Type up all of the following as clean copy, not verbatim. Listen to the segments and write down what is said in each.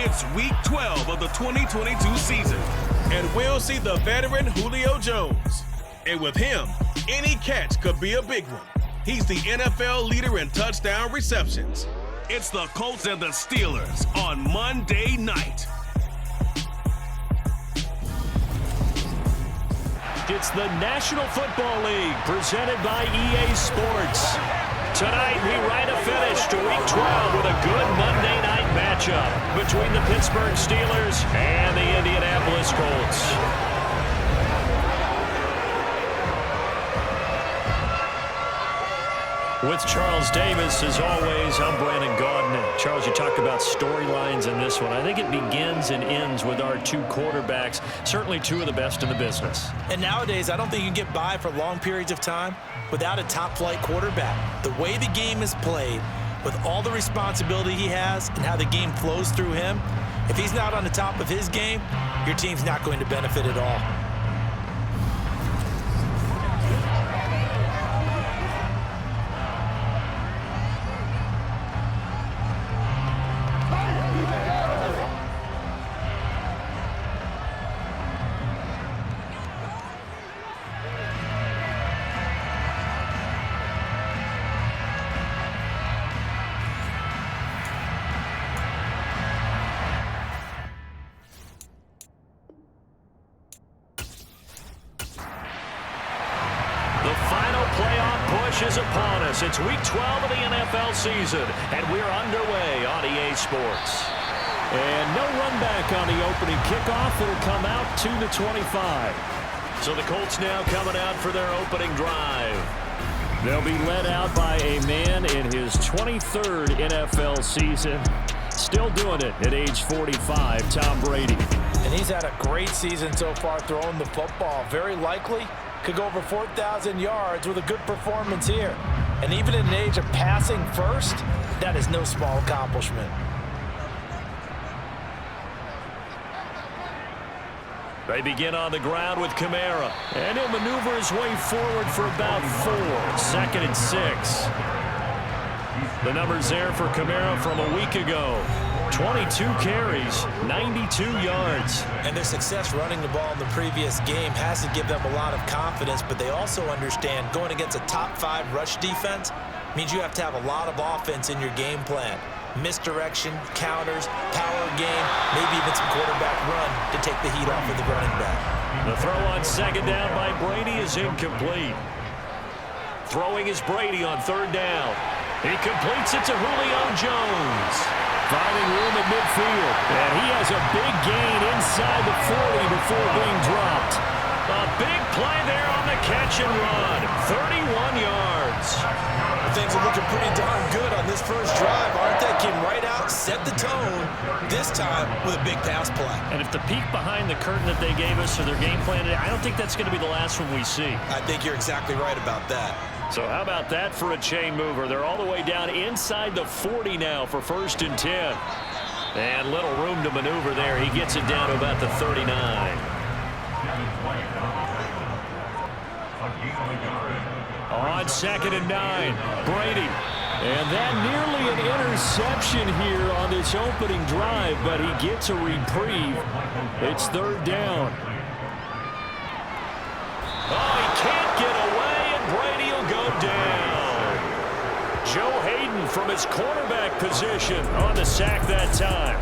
It's Week 12 of the 2022 season, and we'll see the veteran Julio Jones. And with him, any catch could be a big one. He's the NFL leader in touchdown receptions. It's the Colts and the Steelers on Monday night. It's the National Football League presented by EA Sports. Tonight, we ride a finish to Week 12 with a good Monday night matchup between the Pittsburgh Steelers and the Indianapolis Colts. With Charles Davis, as always, I'm Brandon Gaudin. Charles, you talked about storylines in this one. I think it begins and ends with our two quarterbacks, certainly two of the best in the business. And nowadays, I don't think you can get by for long periods of time without a top-flight quarterback. The way the game is played, with all the responsibility he has and how the game flows through him, if he's not on the top of his game, your team's not going to benefit at all. Is upon us. It's Week 12 of the NFL season, and we're underway on EA Sports. And no run back on the opening kickoff. It'll come out to the 25. So the Colts now coming out for their opening drive. They'll be led out by a man in his 23rd NFL season. Still doing it at age 45, Tom Brady. And he's had a great season so far throwing the football. Very likely could go over 4,000 yards with a good performance here. And even in an age of passing first, that is no small accomplishment. They begin on the ground with Kamara. And he'll maneuver his way forward for about 4. 2nd and 6. The numbers there for Kamara from a week ago. 22 carries, 92 yards. And their success running the ball in the previous game has to give them a lot of confidence, but they also understand going against a top 5 rush defense means you have to have a lot of offense in your game plan. Misdirection, counters, power game, maybe even some quarterback run to take the heat off of the running back. The throw on 2nd down by Brady is incomplete. Throwing is Brady on 3rd down. He completes it to Julio Jones. Finding room at midfield. And he has a big gain inside the 40 before being dropped. A big play there on the catch and run. 31 yards. Things are looking pretty darn good on this first drive, aren't they? Came right out, set the tone, this time with a big pass play. And if the peek behind the curtain that they gave us or their game plan, I don't think that's going to be the last one we see. I think you're exactly right about that. So how about that for a chain mover? They're all the way down inside the 40 now for 1st and 10. And little room to maneuver there. He gets it down to about the 39. On 2nd and 9, Brady. And that nearly an interception here on this opening drive, but he gets a reprieve. It's 3rd down. Oh, he can't get away, and Brady will go down. Joe Hayden from his cornerback position on the sack that time.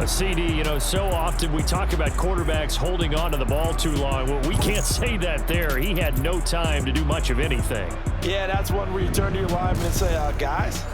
A CD, you know, so often we talk about quarterbacks holding on to the ball too long. Well, we can't say that there. He had no time to do much of anything. Yeah, that's one where you turn to your lineman and say, guys,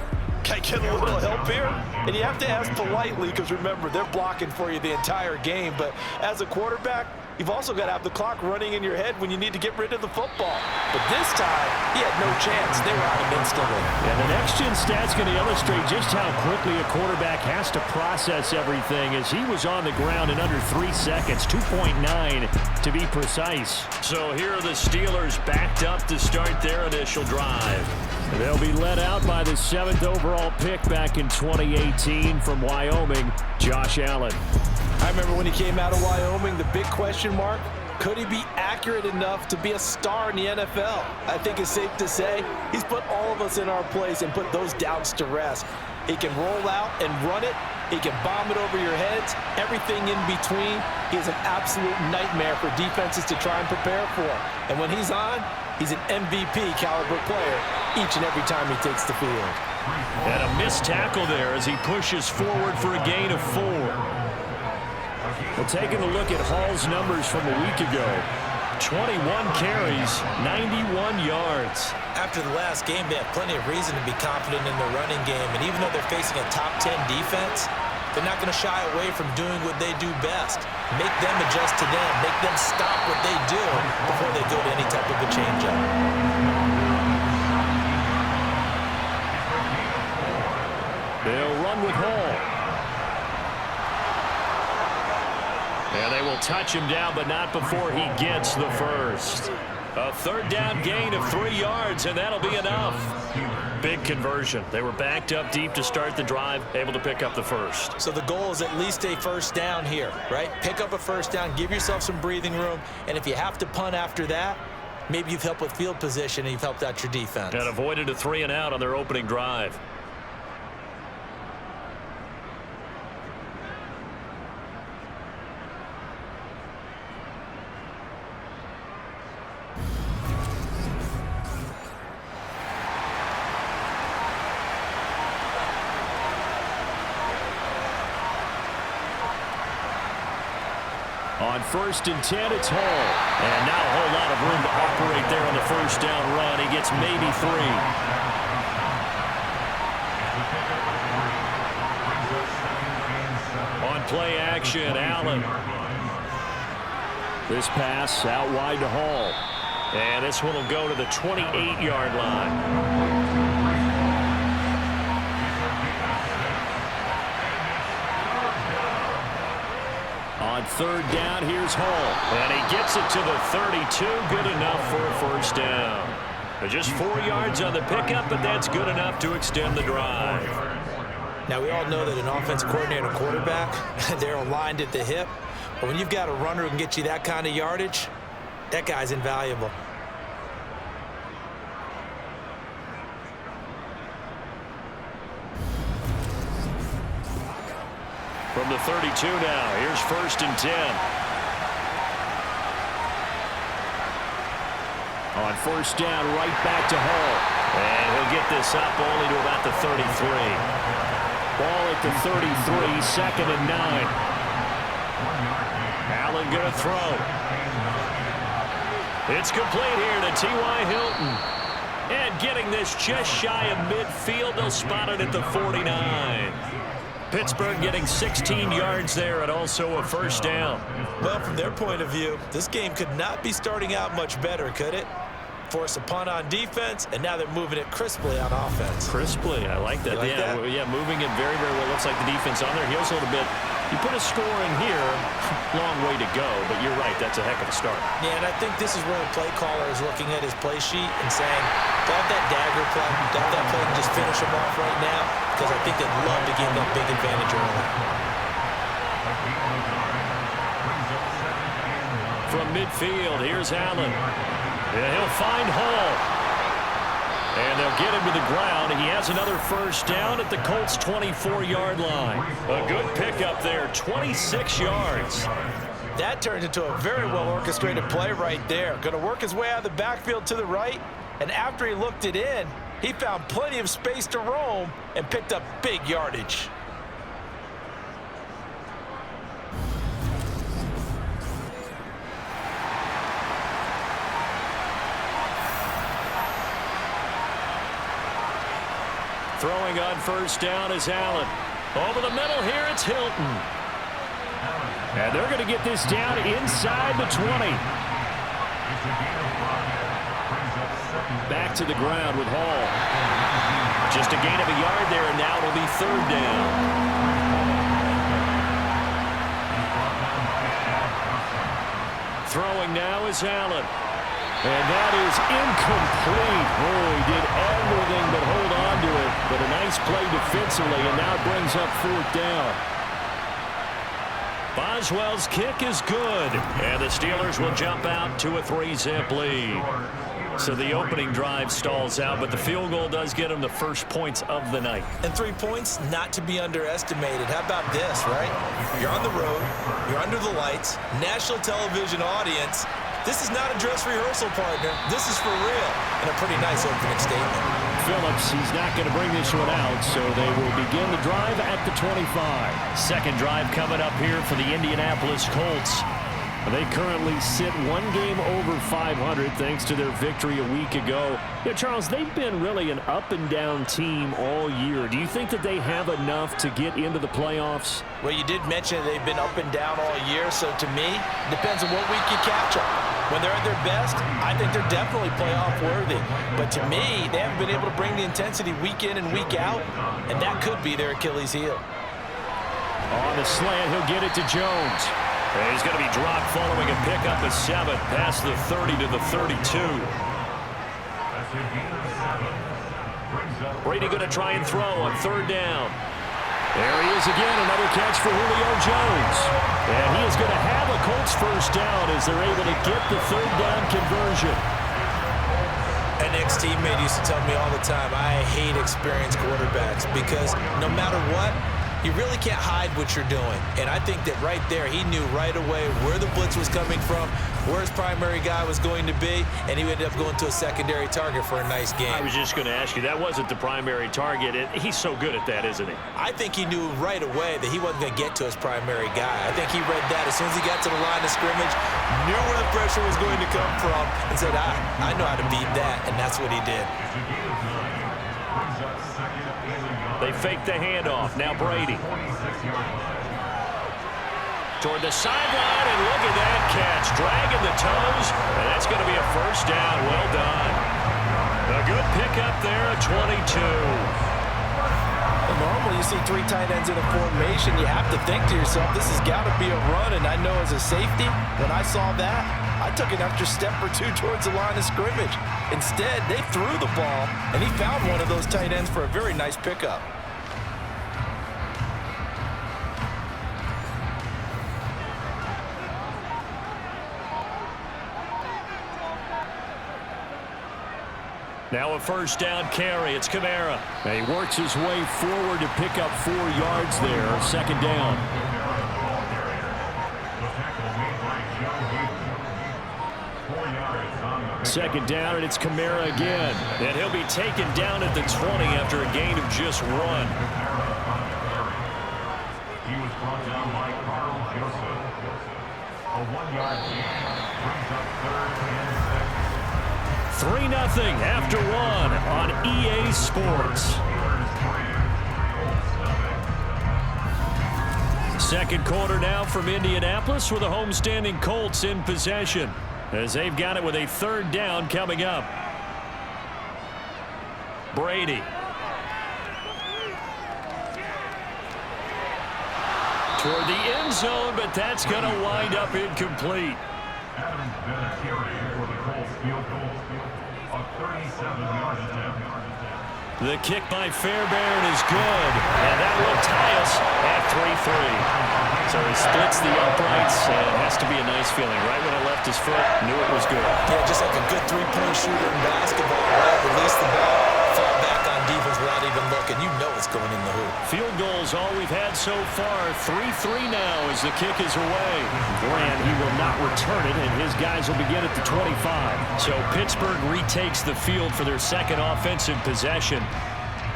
can I get a little help here? And you have to ask politely because, remember, they're blocking for you the entire game. But as a quarterback, you've also got to have the clock running in your head when you need to get rid of the football. But this time, he had no chance. They were out of instantly. And the next-gen stat's going to illustrate just how quickly a quarterback has to process everything, as he was on the ground in under 3 seconds, 2.9 to be precise. So here are the Steelers backed up to start their initial drive. They'll be led out by the 7th overall pick back in 2018 from Wyoming, Josh Allen. I remember when he came out of Wyoming, the big question mark, could he be accurate enough to be a star in the NFL? I think it's safe to say he's put all of us in our place and put those doubts to rest. He can roll out and run it He can bomb it over your heads, everything in between. He is an absolute nightmare for defenses to try and prepare for. And when he's on, he's an MVP caliber player each and every time he takes the field. And a missed tackle there as he pushes forward for a gain of 4. Well, taking a look at Hall's numbers from a week ago, 21 carries, 91 yards. After the last game, they have plenty of reason to be confident in their running game. And even though they're facing a top 10 defense, they're not going to shy away from doing what they do best. Make them adjust to them. Make them stop what they do before they go to any type of a change-up. They'll run with Hall. And they will touch him down, but not before he gets the first. A third down gain of 3 yards, and that'll be enough. Big conversion. They were backed up deep to start the drive, able to pick up the first. So the goal is at least a first down here, right? Pick up a first down, give yourself some breathing room, and if you have to punt after that, maybe you've helped with field position and you've helped out your defense. And avoided a 3-and-out on their opening drive. On 1st and 10, it's Hall. And not a whole lot of room to operate there on the first down run. He gets maybe 3. On play action, Allen. This pass out wide to Hall. And this one will go to the 28-yard line. On 3rd down, here's Hall. And he gets it to the 32. Good enough for a first down. Just 4 yards on the pickup, but that's good enough to extend the drive. Now, we all know that an offensive coordinator and a quarterback, they're aligned at the hip. But when you've got a runner who can get you that kind of yardage, that guy's invaluable. From the 32 now, here's 1st and 10. On 1st down, right back to Hall. And he'll get this up only to about the 33. Ball at the 33, 2nd and 9. Allen going to throw. It's complete here to T.Y. Hilton. And getting this just shy of midfield, they'll spot it at the 49. Pittsburgh getting 16 yards there and also a first down. Well, from their point of view, this game could not be starting out much better, could it? Force a punt on defense, and now they're moving it crisply on offense. Crisply, I like that. You like that? Yeah, moving it very, very well. Looks like the defense on their heels a little bit. You put a score in here, long way to go, but you're right, that's a heck of a start. Yeah, and I think this is where the play caller is looking at his play sheet and saying, do I have that dagger play? Do I have that play and just finish him off right now? Because I think they'd love to give that big advantage early. From midfield, here's Allen. And he'll find Hall. And they'll get him to the ground. He has another first down at the Colts' 24-yard line. A good pickup there, 26 yards. That turned into a very well-orchestrated play right there. Going to work his way out of the backfield to the right. And after he looked it in, he found plenty of space to roam and picked up big yardage. Throwing on first down is Allen. Over the middle here, it's Hilton. And they're going to get this down inside the 20. Back to the ground with Hall. Just a gain of a yard there, and now it'll be 3rd down. Throwing now is Allen. And that is incomplete. Oh, he did everything but hold on to it. But a nice play defensively, and now brings up 4th down. Boswell's kick is good. And the Steelers will jump out to a 3-zip lead. So the opening drive stalls out, but the field goal does get him the first points of the night. And 3 points, not to be underestimated. How about this, right? You're on the road. You're under the lights. National television audience. This is not a dress rehearsal, partner. This is for real. And a pretty nice opening statement. Phillips, he's not going to bring this one out, so they will begin the drive at the 25. Second drive coming up here for the Indianapolis Colts. They currently sit one game over 500 thanks to their victory a week ago. Yeah, Charles, they've been really an up-and-down team all year. Do you think that they have enough to get into the playoffs? Well, you did mention they've been up and down all year, so to me, it depends on what week you catch them. When they're at their best, I think they're definitely playoff worthy. But to me, they haven't been able to bring the intensity week in and week out, and that could be their Achilles heel. On the slant, he'll get it to Jones. And he's going to be dropped following a pickup of 7 past the 30 to the 32. Brady going to try and throw on third down. There he is again, another catch for Julio Jones. And he is going to have a Colts first down as they're able to get the third down conversion. An ex-teammate used to tell me all the time, I hate experienced quarterbacks because no matter what, you really can't hide what you're doing. And I think that right there, he knew right away where the blitz was coming from, where his primary guy was going to be, and he ended up going to a secondary target for a nice game. I was just going to ask you, that wasn't the primary target. And he's so good at that, isn't he? I think he knew right away that he wasn't going to get to his primary guy. I think he read that as soon as he got to the line of scrimmage, knew where the pressure was going to come from, and said, I know how to beat that, and that's what he did. They fake the handoff. Now Brady. Toward the sideline, and look at that catch. Dragging the toes, and that's going to be a first down. Well done. A good pickup there at 22. Well, normally you see 3 tight ends in a formation, you have to think to yourself, this has got to be a run, and I know as a safety, when I saw that, I took an extra step or 2 towards the line of scrimmage. Instead, they threw the ball, and he found one of those tight ends for a very nice pickup. Now a first down carry. It's Kamara. And he works his way forward to pick up 4 yards there. Second down. Second down, and it's Kamara again. And he'll be taken down at the 20 after a gain of just 1. He was brought down by Carl Joseph. A 1-yard gain brings up 3rd and 6. 3-0 after 1 on EA Sports. Second quarter now from Indianapolis with the homestanding Colts in possession, as they've got it with a third down coming up. Brady. Toward the end zone, but that's going to wind up incomplete. Adams Vinatieri for the Colts field goal. A 37-yard attempt. The kick by Fairbairn is good, and that will tie us at 3-3. So he splits the uprights, and it has to be a nice feeling. Right when it left his foot, knew it was good. Yeah, just like a good 3-point shooter in basketball, right? Release the ball, fall back on defense without even looking. You know it's going in the hoop. Field goals all we've had so far. 3-3 now as the kick is away. Grant, he will not return it, and his guys will begin at the 25. So Pittsburgh retakes the field for their second offensive possession.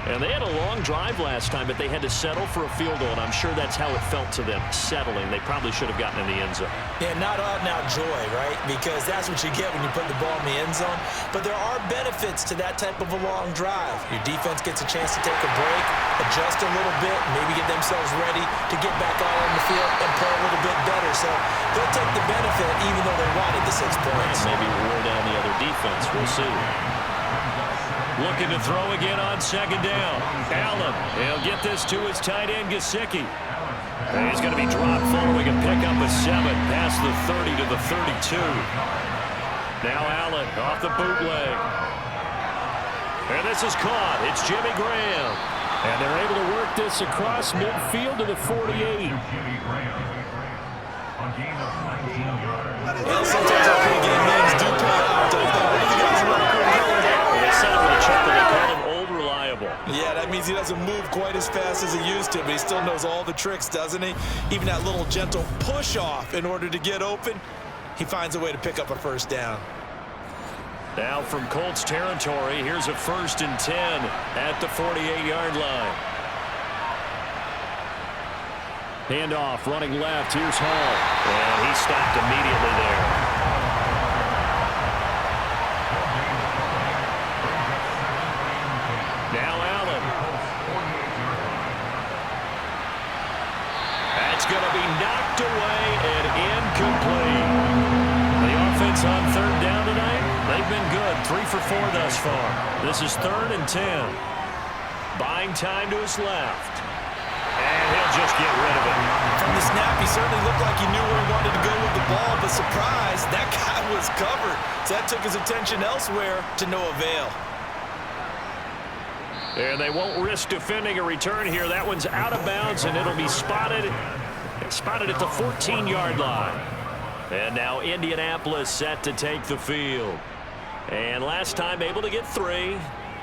And they had a long drive last time, but they had to settle for a field goal, and I'm sure that's how it felt to them, settling. They probably should have gotten in the end zone. Yeah, not out-and-out joy, right? Because that's what you get when you put the ball in the end zone. But there are benefits to that type of a long drive. Your defense gets a chance to take a break, adjust a little bit, maybe get themselves ready to get back out on the field and play a little bit better. So they'll take the benefit even though they wanted the 6 points. Maybe wear down the other defense. We'll see. Looking to throw again on second down. Allen, he'll get this to his tight end, Gesicki. And he's going to be dropped following a pickup of 7 past the 30 to the 32. Now Allen off the bootleg. And this is caught. It's Jimmy Graham. And they're able to work this across midfield to the 48. Well, sometimes our pregame meetings do pay out, don't they? What do you guys want to means he doesn't move quite as fast as he used to, but he still knows all the tricks, doesn't he? Even that little gentle push-off in order to get open, he finds a way to pick up a first down. Now from Colts territory, here's a 1st and 10 at the 48-yard line. Handoff, running left. Here's Hall. And he stopped immediately there. Now Allen. That's going to be knocked away and incomplete. The offense on 3rd down tonight, they've been good. 3 for 4 thus far. This is 3rd and 10. Buying time to his left. And he'll just get rid of it. From the snap, he certainly looked like he knew where he wanted to go with the ball, but surprise, that guy was covered. So that took his attention elsewhere to no avail. And they won't risk defending a return here. That one's out of bounds, and it'll be spotted at the 14-yard line. And now Indianapolis set to take the field. And last time able to get 3.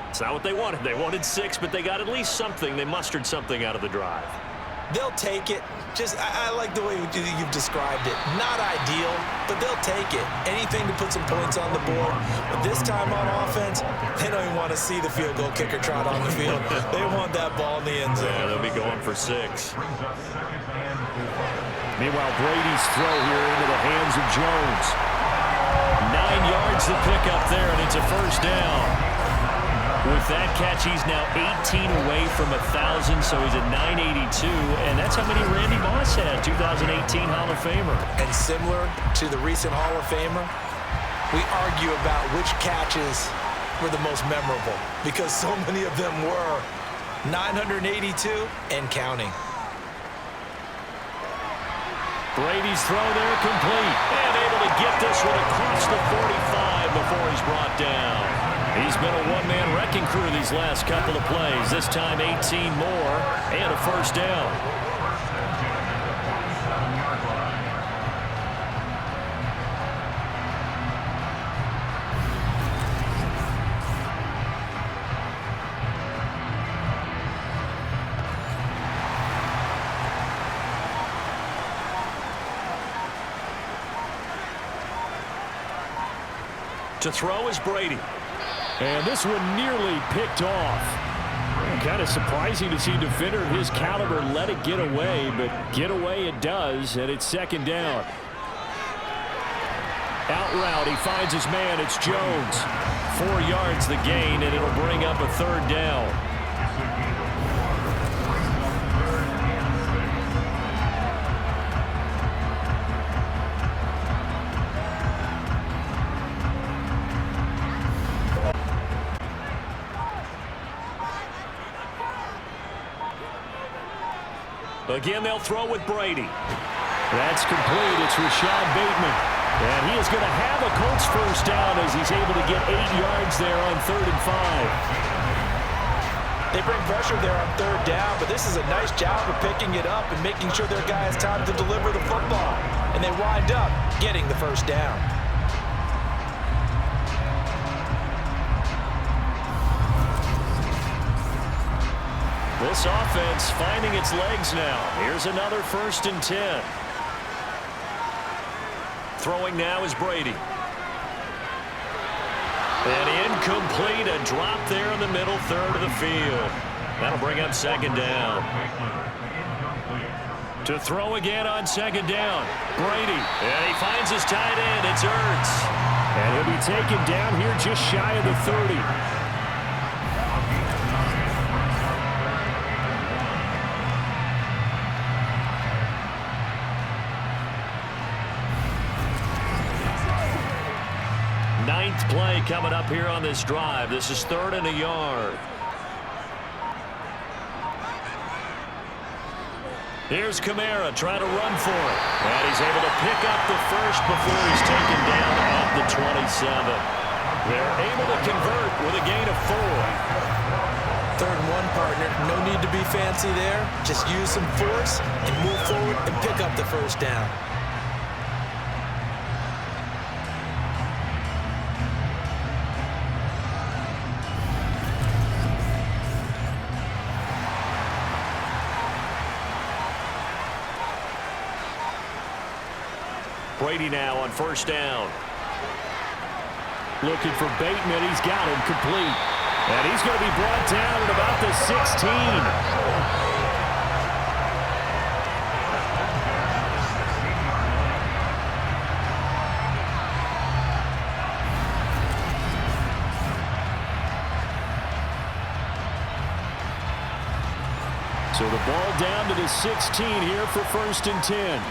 It's not what they wanted. They wanted 6, but they got at least something. They mustered something out of the drive. They'll take it. I like the way you've described it. Not ideal, but they'll take it. Anything to put some points on the board. But this time on offense, they don't even want to see the field goal kicker trot on the field. They want that ball in the end zone. Yeah, they'll be going for 6. Meanwhile, Brady's throw here into the hands of Jones. 9 yards to pick up there, and it's a first down. With that catch, he's now 18 away from 1,000, so he's at 982, and that's how many Randy Moss had, 2018 Hall of Famer. And similar to the recent Hall of Famer, we argue about which catches were the most memorable, because so many of them were 982 and counting. Brady's throw there complete, and able to get this one across the 45 before he's brought down. He's been a one-man wrecking crew these last couple of plays. This time 18 more and a first down. To throw is Brady. And this one nearly picked off. Kind of surprising to see a defender of his caliber let it get away, but get away it does, and it's 2nd down. Out route, he finds his man. It's Jones. 4 yards the gain, and it'll bring up a 3rd down. Again, they'll throw with Brady. That's complete. It's Rashad Bateman. And he is going to have a Colts first down as he's able to get 8 yards there on 3rd and 5. They bring pressure there on 3rd down, but this is a nice job of picking it up and making sure their guy has time to deliver the football. And they wind up getting the first down. This offense finding its legs now. Here's another 1st and 10. Throwing now is Brady. And incomplete, a drop there in the middle third of the field. That'll bring up 2nd down. To throw again on 2nd down, Brady. And he finds his tight end, it's Ertz. And he'll be taken down here just shy of the 30. Ninth play coming up here on this drive. This is 3rd and a yard. Here's Kamara trying to run for it. And he's able to pick up the first before he's taken down at the 27. They're able to convert with a gain of 4. 3rd and 1, partner. No need to be fancy there. Just use some force and move forward and pick up the first down. Brady now on first down. Looking for Bateman. He's got him complete. And he's going to be brought down at about the 16. So the ball down to the 16 here for 1st and 10.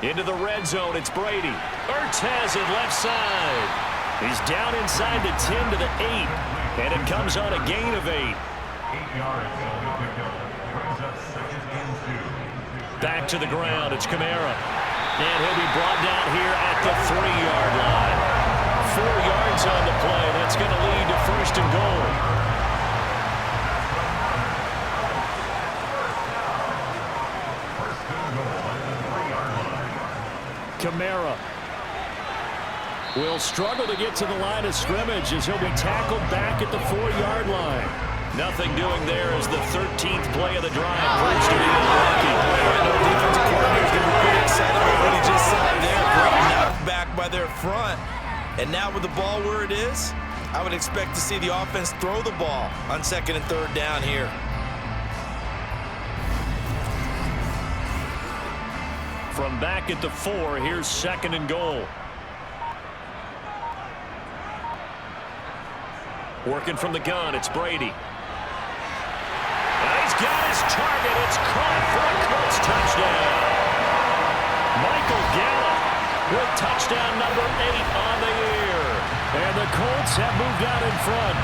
Into the red zone, it's Brady. Ertz has it left side. He's down inside the 10 to the 8. And it comes on a gain of 8. 8 yards. Brings up 2nd and 2. Back to the ground, it's Kamara. And he'll be brought down here at the 3-yard line. 4 yards on the play. That's going to lead to 1st and goal. Kamara will struggle to get to the line of scrimmage as he'll be tackled back at the 4-yard line. Nothing doing there as the 13th play of the drive proves to be unlucky. The defensive coordinator is going to be pretty excited about what he just saw there. Great knockback by their front. And now with the ball where it is, I would expect to see the offense throw the ball on 2nd and 3rd down here. From back at the 4, here's 2nd and goal. Working from the gun, it's Brady. And he's got his target. It's caught for a Colts touchdown. Michael Gallup with touchdown number 8 on the year. And the Colts have moved out in front.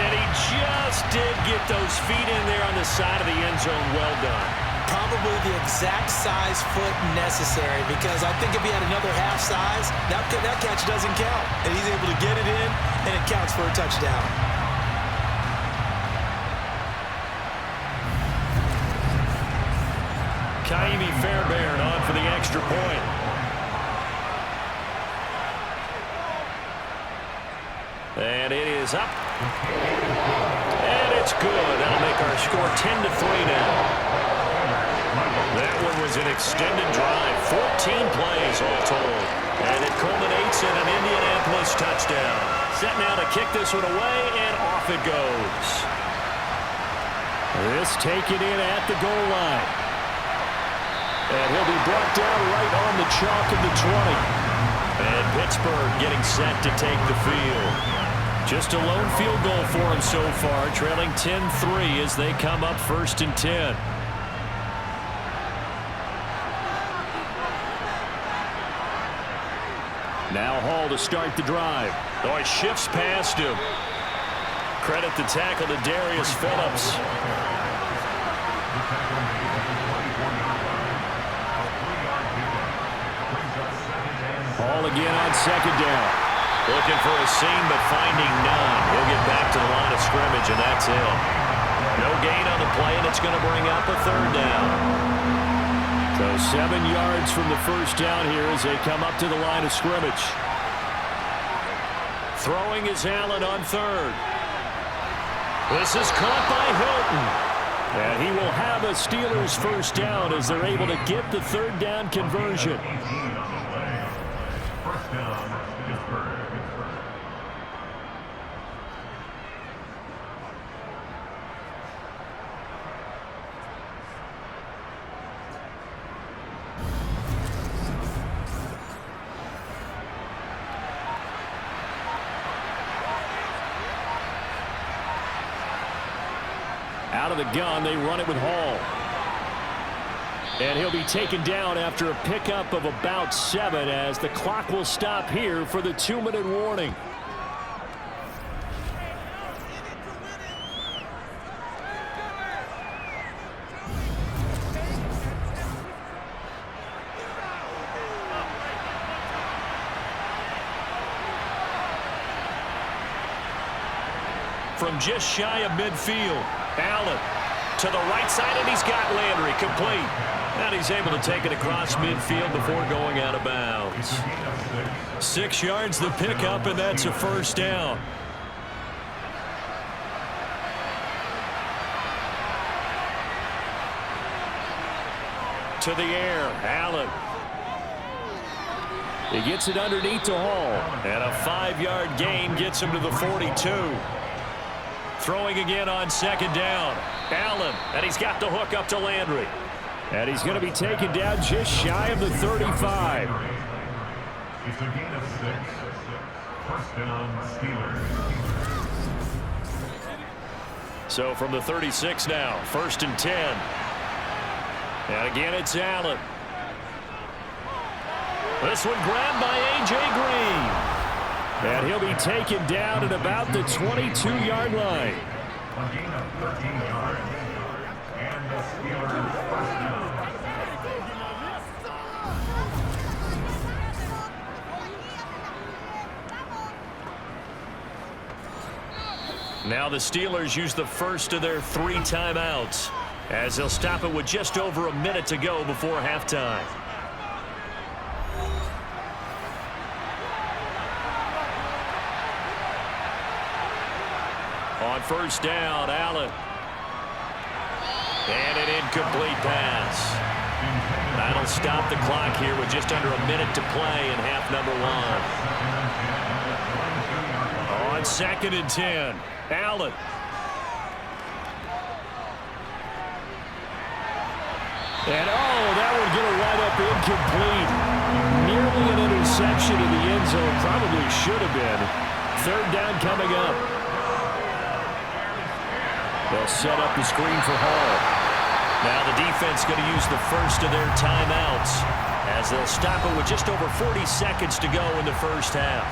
And he just did get those feet in there on the side of the end zone. Well done. Probably the exact size foot necessary, because I think if he had another half size, that catch doesn't count. And he's able to get it in, and it counts for a touchdown. Kaimi Fairbairn on for the extra point. And it is up. And it's good. That'll make our score 10-3 now. That one was an extended drive. 14 plays all told. And it culminates in an Indianapolis touchdown. Set now to kick this one away, and off it goes. This taken in at the goal line. And he'll be brought down right on the chalk of the 20. And Pittsburgh getting set to take the field. Just a lone field goal for him so far, trailing 10-3 as they come up 1st and 10. Now Hall to start the drive. Oh, he shifts past him. Credit the tackle to Darius Phillips. Hall again on 2nd down. Looking for a seam, but finding none. He'll get back to the line of scrimmage, and that's it. No gain on the play, and it's going to bring up a 3rd down. So 7 yards from the 1st down here as they come up to the line of scrimmage. Throwing is Allen on 3rd. This is caught by Hilton. And he will have a Steelers 1st down as they're able to get the 3rd down conversion. 1st down, Pittsburgh. Out of the gun, they run it with Hall. And he'll be taken down after a pickup of about 7 as the clock will stop here for the 2-minute warning. From just shy of midfield, Allen to the right side, and he's got Landry complete. And he's able to take it across midfield before going out of bounds. 6 yards the pickup, and that's a 1st down. to the air. Allen. He gets it underneath to Hall. And a 5-yard gain gets him to the 42. Throwing again on second down. Allen. And he's got the hook up to Landry. And he's going to be taken down just shy of the 35. It's a gain of 6. First down, Steelers. So from the 36 now, 1st and 10. And again, it's Allen. This one grabbed by A.J. Green. And he'll be taken down at about the 22-yard line. A gain of 13 yards. And the Steelers first down. Now the Steelers use the first of their 3 timeouts as they'll stop it with just over a minute to go before halftime. On first down, Allen. And an incomplete pass. That'll stop the clock here with just under a minute to play in half number 1. On 2nd and 10, Allen. And that would get a right-up incomplete. Nearly an interception in the end zone. Probably should have been. 3rd down coming up. They'll set up the screen for Hall. Now the defense going to use the first of their timeouts as they'll stop it with just over 40 seconds to go in the first half.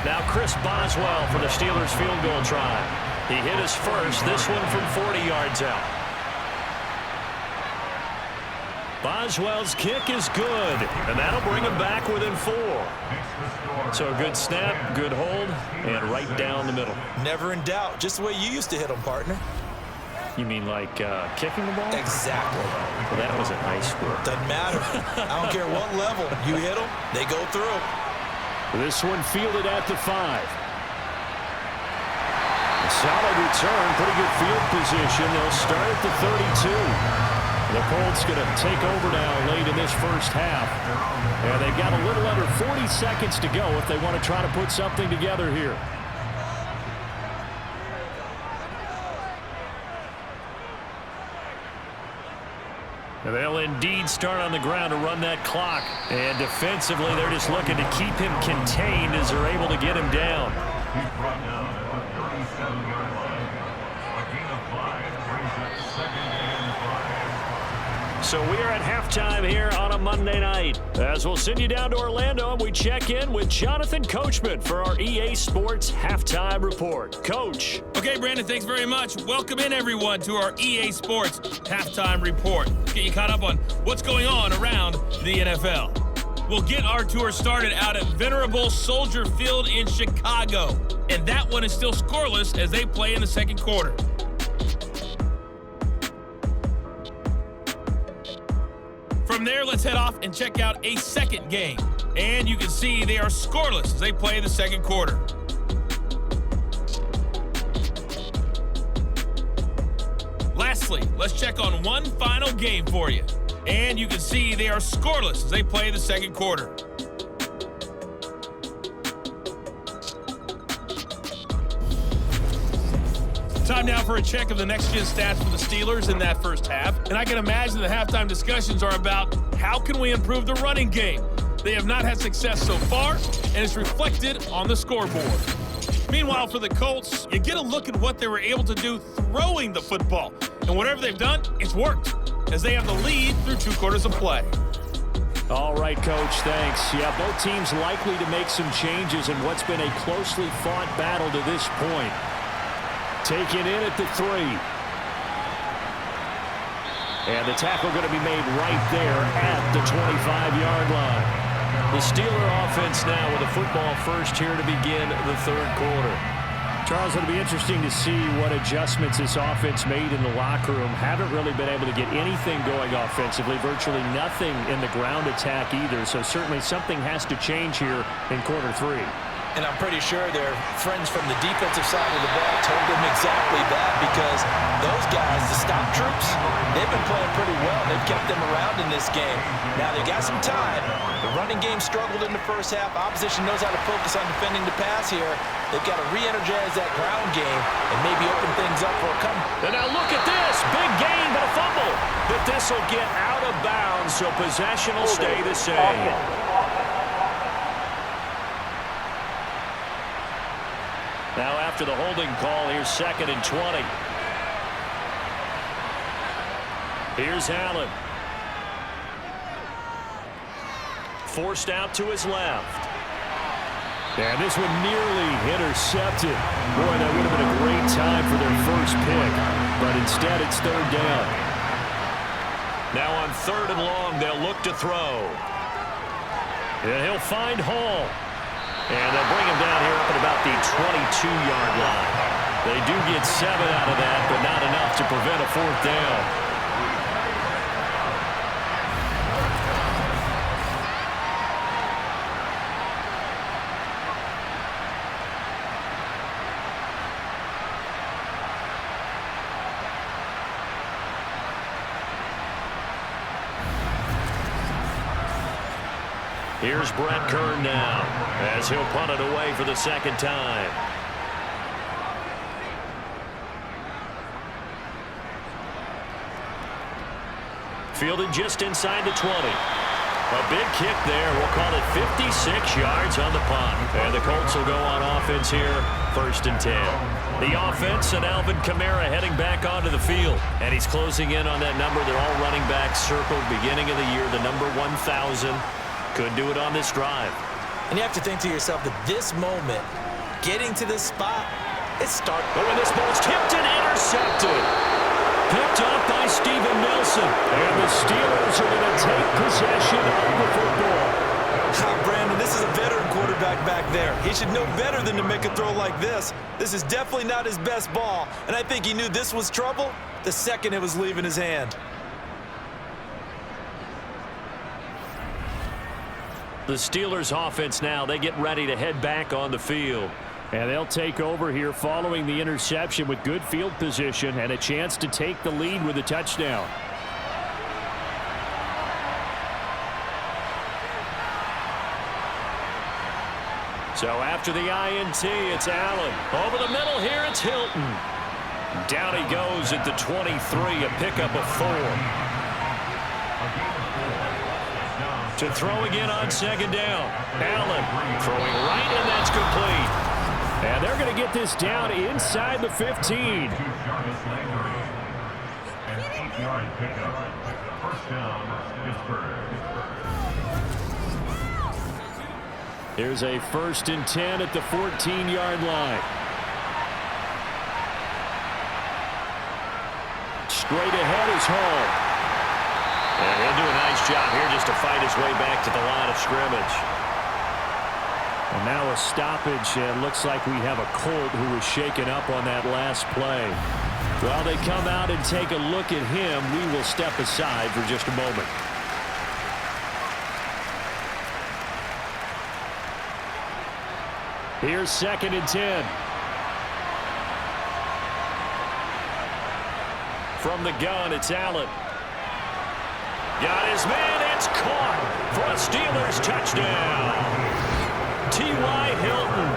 Now Chris Boswell for the Steelers field goal try. He hit his first, this one from 40 yards out. Boswell's kick is good, and that'll bring him back within 4. So a good snap, good hold, and right down the middle. Never in doubt. Just the way you used to hit them, partner. You mean like kicking the ball? Exactly. Well, that was in high school. Doesn't matter. I don't care what level. You hit them, they go through. This one fielded at the 5. A solid return, pretty good field position. They'll start at the 32. The Colts going to take over now late in this first half. And they've got a little under 40 seconds to go if they want to try to put something together here. And they'll indeed start on the ground to run that clock. And defensively, they're just looking to keep him contained as they're able to get him down. He's brought down at the 37-yard line. A gain of 5 brings up 2nd and 5. So we are at halftime here on a Monday night. As we'll send you down to Orlando, and we check in with Jonathan Coachman for our EA Sports Halftime Report. Coach. Okay, Brandon, thanks very much. Welcome in, everyone, to our EA Sports Halftime Report. Let's get you caught up on what's going on around the NFL. We'll get our tour started out at Venerable Soldier Field in Chicago. And that one is still scoreless as they play in the second quarter. From there, let's head off and check out a second game. And you can see they are scoreless as they play the second quarter. Lastly, let's check on one final game for you. And you can see they are scoreless as they play the second quarter. Time now for a check of the next-gen stats for the Steelers in that first half. And I can imagine the halftime discussions are about how can we improve the running game. They have not had success so far, and it's reflected on the scoreboard. Meanwhile, for the Colts, you get a look at what they were able to do throwing the football. And whatever they've done, it's worked, as they have the lead through 2 quarters of play. All right, Coach, thanks. Yeah, both teams likely to make some changes in what's been a closely fought battle to this point. Taken in at the 3. And the tackle going to be made right there at the 25-yard line. The Steeler offense now with a football first here to begin the third quarter. Charles, it'll be interesting to see what adjustments this offense made in the locker room. Haven't really been able to get anything going offensively, virtually nothing in the ground attack either. So certainly something has to change here in quarter 3. And I'm pretty sure their friends from the defensive side of the ball told them exactly that, because those guys, the stop troops, they've been playing pretty well. They've kept them around in this game. Now they've got some time. The running game struggled in the first half. Opposition knows how to focus on defending the pass here. They've got to re-energize that ground game and maybe open things up for a comeback. And now look at this. Big gain, but a fumble. But this will get out of bounds, so possession will stay the same. Now after the holding call, here's 2nd and 20. Here's Allen. Forced out to his left. And this one nearly intercepted. Boy, that would have been a great time for their first pick. But instead, it's 3rd down. Now on 3rd and long, they'll look to throw. And he'll find Hall. And they'll bring him down here up at about the 22-yard line. They do get 7 out of that, but not enough to prevent a 4th down. Here's Brett Kern now, as he'll punt it away for the 2nd time. Fielded just inside the 20. A big kick there. We'll call it 56 yards on the punt. And the Colts will go on offense here, 1st and 10. The offense and Alvin Kamara heading back onto the field. And he's closing in on that number that all running backs circled beginning of the year, the number 1,000. Could do it on this drive. And you have to think to yourself that this moment, getting to this spot, it starts. Oh, and this ball's tipped and intercepted. Picked up by Steven Nelson. And the Steelers are going to take possession of the football. Brandon, this is a veteran quarterback back there. He should know better than to make a throw like this. This is definitely not his best ball. And I think he knew this was trouble the second it was leaving his hand. The Steelers offense now, they get ready to head back on the field. And they'll take over here following the interception with good field position and a chance to take the lead with a touchdown. So after the INT, it's Allen. Over the middle here, it's Hilton. Down he goes at the 23, a pickup of 4. To throw again on 2nd down. Allen throwing right, and that's complete. And they're going to get this down inside the 15. An 8-yard pickup. 1st down, Pittsburgh. Here's a 1st and 10 at the 14-yard line. Straight ahead is Hall. And he'll do a nice job here just to fight his way back to the line of scrimmage. And now a stoppage. It looks like we have a Colt who was shaken up on that last play. While they come out and take a look at him, we will step aside for just a moment. Here's 2nd and 10. From the gun, it's Allen. Got his man, it's caught for a Steelers touchdown. T.Y. Hilton,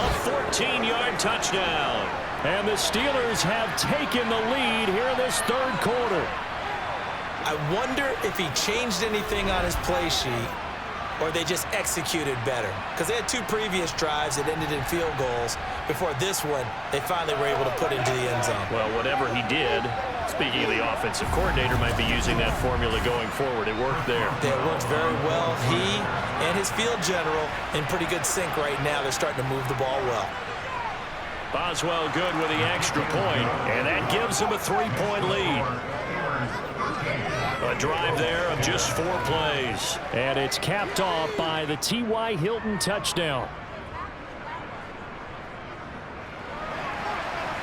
a 14-yard touchdown. And the Steelers have taken the lead here in this 3rd quarter. I wonder if he changed anything on his play sheet or they just executed better. Because they had 2 previous drives that ended in field goals. Before this one, they finally were able to put into the end zone. Well, whatever he did, speaking of the offensive coordinator, might be using that formula going forward. It worked there. It worked very well. He and his field general in pretty good sync right now. They're starting to move the ball well. Boswell good with the extra point, and that gives him a 3-point lead. A drive there of just 4 plays. And it's capped off by the T.Y. Hilton touchdown.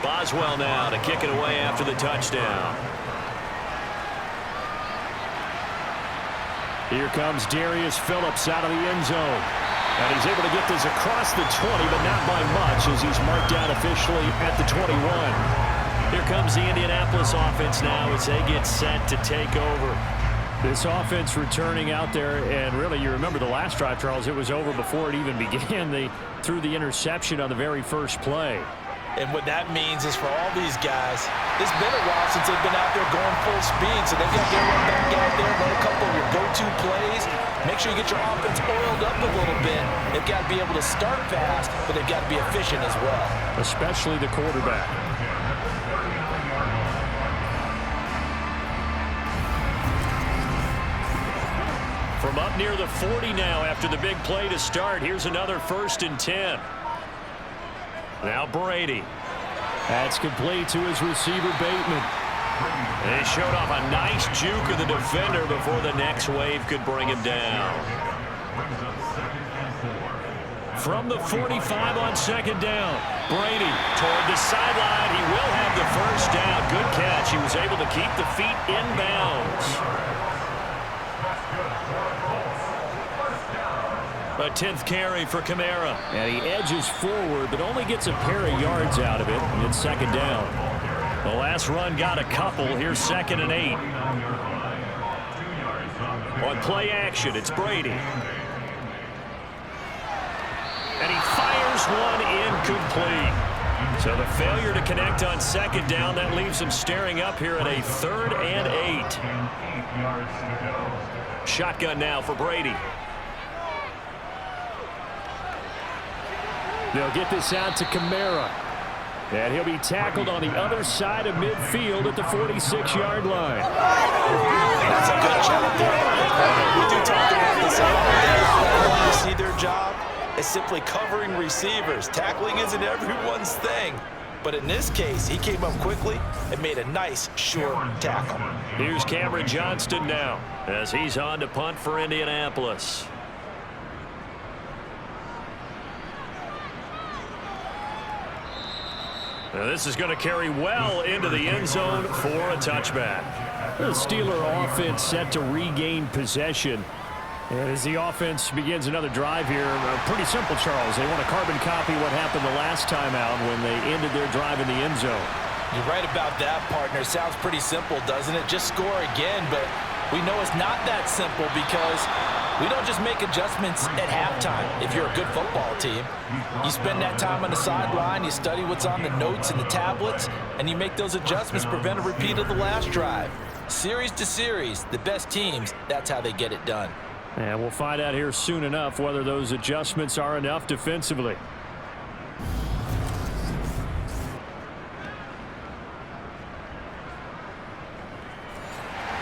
Boswell now to kick it away after the touchdown. Here comes Darius Phillips out of the end zone. And he's able to get this across the 20, but not by much as he's marked down officially at the 21. Here comes the Indianapolis offense now as they get set to take over. This offense returning out there, and really, you remember the last drive, Charles, it was over before it even began. They threw the interception on the very first play. And what that means is for all these guys, it's been a while since they've been out there going full speed, so they've got to get right back out there, run a couple of your go-to plays, make sure you get your offense oiled up a little bit. They've got to be able to start fast, but they've got to be efficient as well. Especially the quarterback. From up near the 40 now after the big play to start, here's another 1st and 10. Now Brady. That's complete to his receiver, Bateman. They showed off a nice juke of the defender before the next wave could bring him down. From the 45 on 2nd down. Brady toward the sideline. He will have the 1st down. Good catch. He was able to keep the feet in bounds. A 10th carry for Kamara. And he edges forward, but only gets a pair of yards out of it. And it's 2nd down. The last run got a couple. Here's 2nd and 8. On play action, it's Brady. And he fires one incomplete. So the failure to connect on 2nd down, that leaves him staring up here at a 3rd and 8. Shotgun now for Brady. They'll get this out to Kamara. And he'll be tackled on the other side of midfield at the 46-yard line. That's a good job there. We do talk about this all day. You see their job is simply covering receivers. Tackling isn't everyone's thing. But in this case, he came up quickly and made a nice, short tackle. Here's Cameron Johnston now as he's on to punt for Indianapolis. Now this is going to carry well into the end zone for a touchback. The Steeler offense set to regain possession. And as the offense begins another drive here, pretty simple, Charles. They want to carbon copy what happened the last time out when they ended their drive in the end zone. You're right about that, partner. Sounds pretty simple, doesn't it? Just score again, but we know it's not that simple because we don't just make adjustments at halftime if you're a good football team. You spend that time on the sideline, you study what's on the notes and the tablets, and you make those adjustments to prevent a repeat of the last drive. Series to series, the best teams, that's how they get it done. And we'll find out here soon enough whether those adjustments are enough defensively.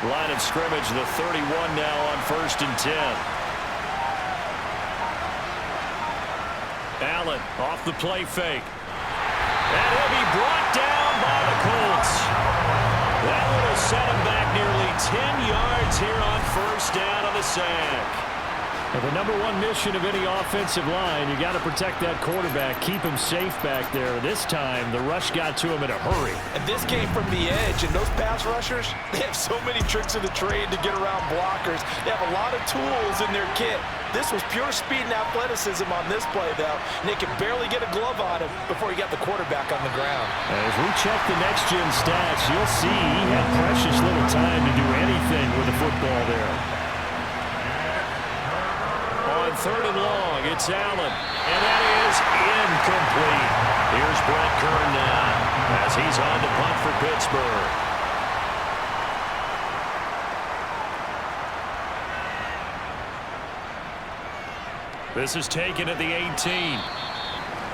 Line of scrimmage, the 31 now on 1st and 10. Allen off the play fake. And he'll be brought down by the Colts. That will set him back nearly 10 yards here on 1st down on the sack. And the number one mission of any offensive line, you got to protect that quarterback, keep him safe back there. This time, the rush got to him in a hurry. And this came from the edge, and those pass rushers, they have so many tricks of the trade to get around blockers. They have a lot of tools in their kit. This was pure speed and athleticism on this play, though. And they could barely get a glove on him before he got the quarterback on the ground. As we check the next-gen stats, you'll see he had precious little time to do anything with the football there. On 3rd and long, it's Allen. And that is incomplete. Here's Brett Kern now as he's on to punt for Pittsburgh. This is taken at the 18.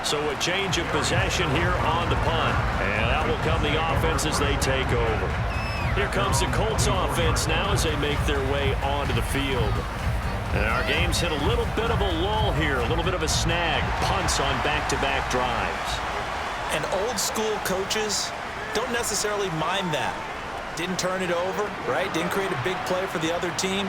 So a change of possession here on the punt. And that will come the offense as they take over. Here comes the Colts offense now as they make their way onto the field. And our game's hit a little bit of a lull here, a little bit of a snag. Punts on back-to-back drives. And old-school coaches don't necessarily mind that. Didn't turn it over, right? Didn't create a big play for the other team.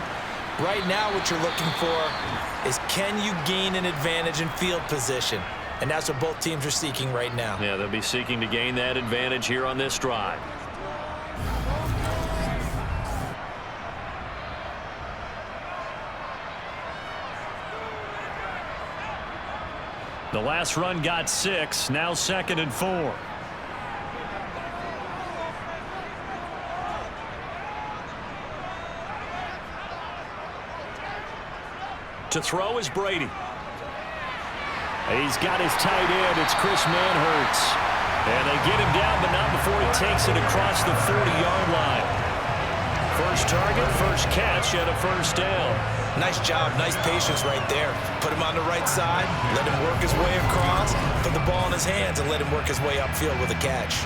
Right now what you're looking for is can you gain an advantage in field position? And that's what both teams are seeking right now. Yeah, they'll be seeking to gain that advantage here on this drive. The last run got 6. Now 2nd and 4. To throw is Brady. He's got his tight end. It's Chris Manhertz. And they get him down, but not before he takes it across the 40-yard line. First target, first catch, and a first down. Nice job, nice patience right there. Put him on the right side, let him work his way across, put the ball in his hands, and let him work his way upfield with a catch.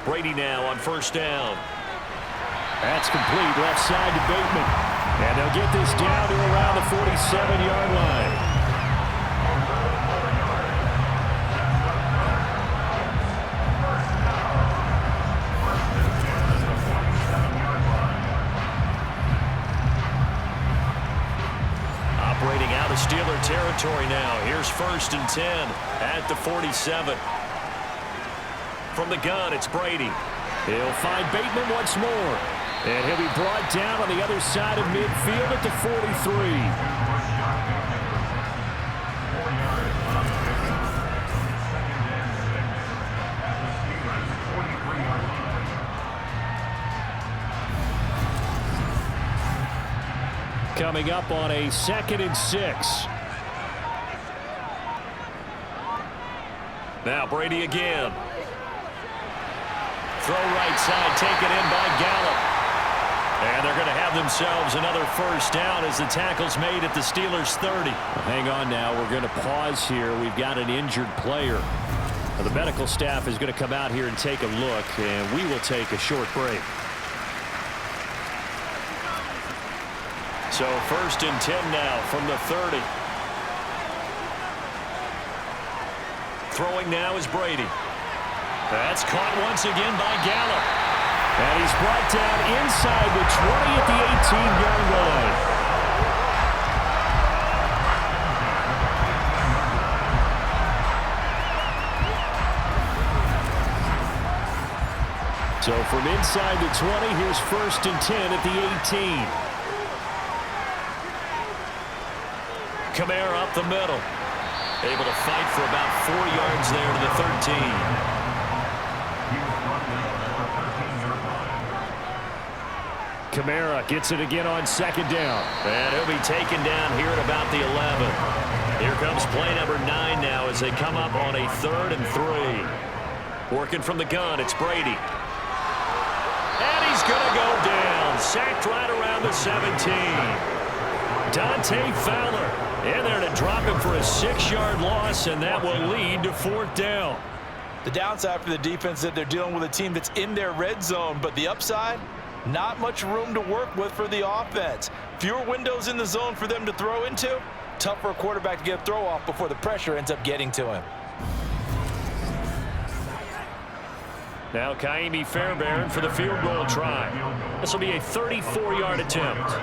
Brady now on first down. That's complete, left side to Bateman. And they'll get this down to around the 47-yard line. Operating out of Steeler territory now. Here's 1st and 10 at the 47. From the gun, it's Brady. He'll find Bateman once more. And he'll be brought down on the other side of midfield at the 43. Coming up on a 2nd and 6. Now Brady again. Throw right side, taken in by Gallup. And they're going to have themselves another first down as the tackle's made at the Steelers' 30. Well, hang on now. We're going to pause here. We've got an injured player. Well, the medical staff is going to come out here and take a look, and we will take a short break. So 1st and 10 now from the 30. Throwing now is Brady. That's caught once again by Gallup. And he's brought down inside the 20 at the 18-yard line. So from inside the 20, here's 1st and 10 at the 18. Kamara up the middle. Able to fight for about 4 yards there to the 13. Kamara gets it again on 2nd down. And he'll be taken down here at about the 11. Here comes play number 9 now as they come up on a 3rd and 3. Working from the gun, it's Brady. And he's going to go down. Sacked right around the 17. Dante Fowler in there to drop him for a 6-yard loss, and that will lead to 4th down. The downside for the defense is that they're dealing with a team that's in their red zone, but the upside, not much room to work with for the offense. Fewer windows in the zone for them to throw into. Tough for a quarterback to get a throw off before the pressure ends up getting to him. Now Kaimi Fairbairn for the field goal try. This will be a 34-yard attempt.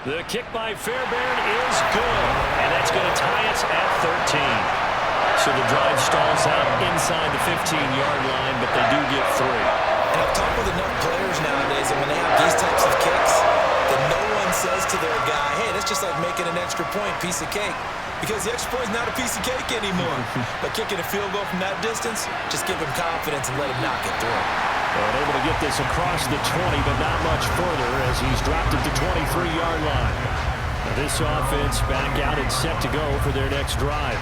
The kick by Fairbairn is good, and that's going to tie us at 13. So the drive stalls out inside the 15-yard line, but they do get 3. And I've talked with enough players nowadays, and when they have these types of kicks, then no one says to their guy, hey, that's just like making an extra point, piece of cake. Because the extra point is not a piece of cake anymore. But kicking a field goal from that distance, just give him confidence and let him knock it through. And able to get this across the 20, but not much further as he's dropped it to 23-yard line. Now this offense back out and set to go for their next drive.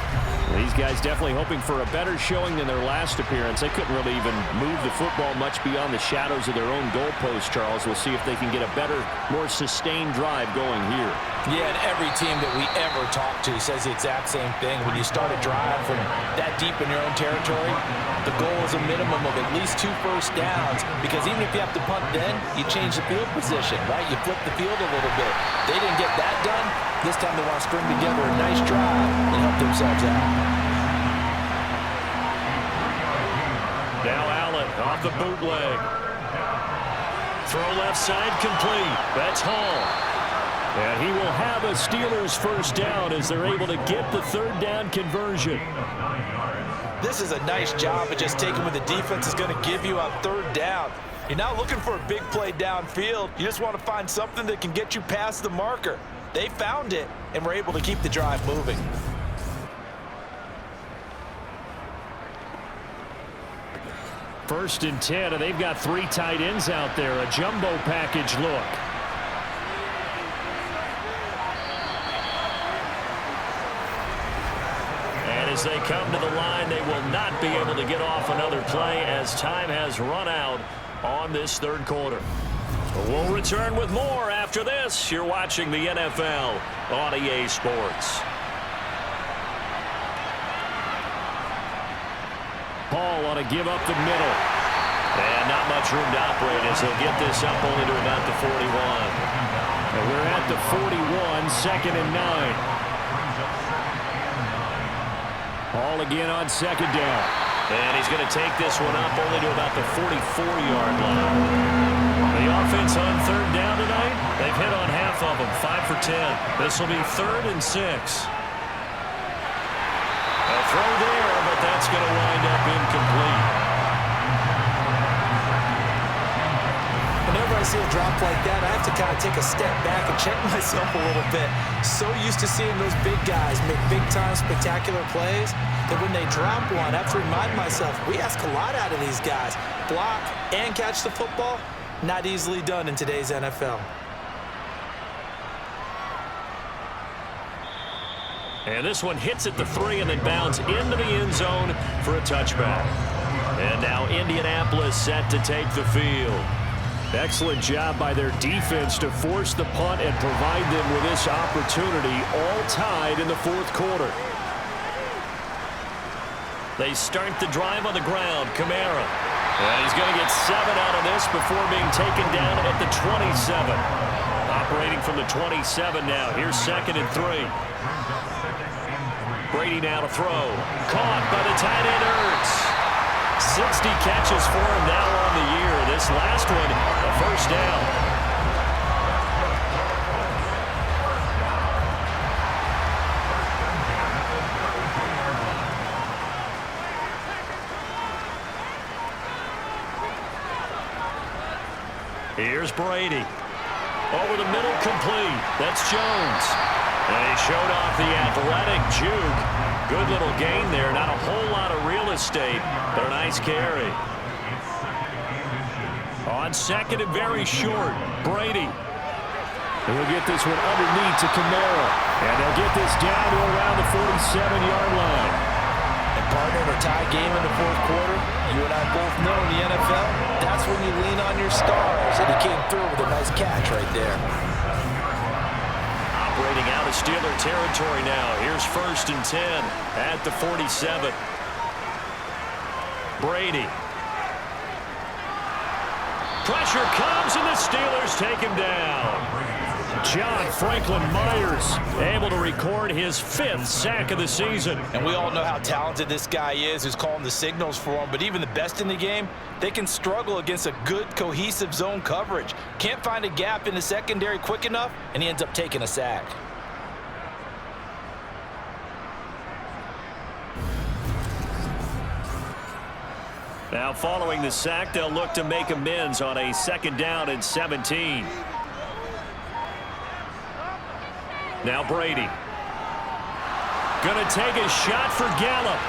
These guys definitely hoping for a better showing than their last appearance. They couldn't really even move the football much beyond the shadows of their own goalpost, Charles. We'll see if they can get a better, more sustained drive going here. Yeah, and every team that we ever talk to says the exact same thing. When you start a drive from that deep in your own territory, the goal is a minimum of at least 2 first downs, because even if you have to punt then, you change the field position, right? You flip the field a little bit. They didn't get that done. This time they want to string together a nice drive and help themselves out. Now Allen off the bootleg. Throw left side complete. That's Hall. And he will have a Steelers first down as they're able to get the 3rd down conversion. This is a nice job of just taking what the defense is going to give you on third down. You're not looking for a big play downfield. You just want to find something that can get you past the marker. They found it and were able to keep the drive moving. First and 10, and they've got 3 tight ends out there. A jumbo package look. And as they come to the line, they will not be able to get off another play as time has run out on this third quarter. We'll return with more after this. You're watching the NFL on EA Sports. Paul on a give up the middle. And not much room to operate as he'll get this up only to about the 41. And we're at the 41, 2nd and 9. Paul again on 2nd down. And he's going to take this one up only to about the 44-yard line. The offense on 3rd down tonight, they've hit on half of them, 5 for 10. This will be 3rd and 6. A throw there, but that's going to wind up incomplete. Whenever I see a drop like that, I have to kind of take a step back and check myself a little bit. So used to seeing those big guys make big-time spectacular plays that when they drop one, I have to remind myself, we ask a lot out of these guys. Block and catch the football, not easily done in today's NFL. And this one hits at the 3 and then bounds into the end zone for a touchback. And now Indianapolis set to take the field. Excellent job by their defense to force the punt and provide them with this opportunity, all tied in the 4th quarter. They start the drive on the ground. Kamara. And he's going to get 7 out of this before being taken down at the 27. Operating from the 27 now. Here's 2nd and 3. Brady now to throw. Caught by the tight end Ertz. 60 catches for him now on the year. This last one, a first down. Here's Brady. Over the middle, complete. That's Jones. And he showed off the athletic juke. Good little gain there. Not a whole lot of real estate, but a nice carry. On 2nd and very short, Brady. He'll get this one underneath to Kamara. And they'll get this down to around the 47-yard line. And partner, in a tie game in the 4th quarter, you and I both know in the NFL, that's when you lean on your stars. And he came through with a nice catch right there. Operating out of Steeler territory now. Here's 1st and 10 at the 47. Brady. Pressure comes, and the Steelers take him down. John Franklin Myers able to record his 5th sack of the season. And we all know how talented this guy is, who's calling the signals for him. But even the best in the game, they can struggle against a good, cohesive zone coverage. Can't find a gap in the secondary quick enough, and he ends up taking a sack. Now following the sack, they'll look to make amends on a 2nd down and 17. Now Brady. Gonna take a shot for Gallup.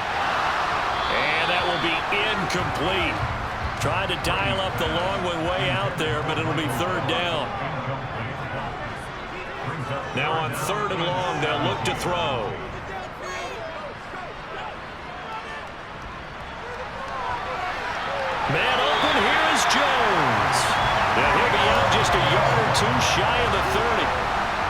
And that will be incomplete. Tried to dial up the long one way out there, but it'll be 3rd down. Now on 3rd and long, they'll look to throw. Man open, here is Jones. Now he'll be out just a yard or 2 shy of the 30.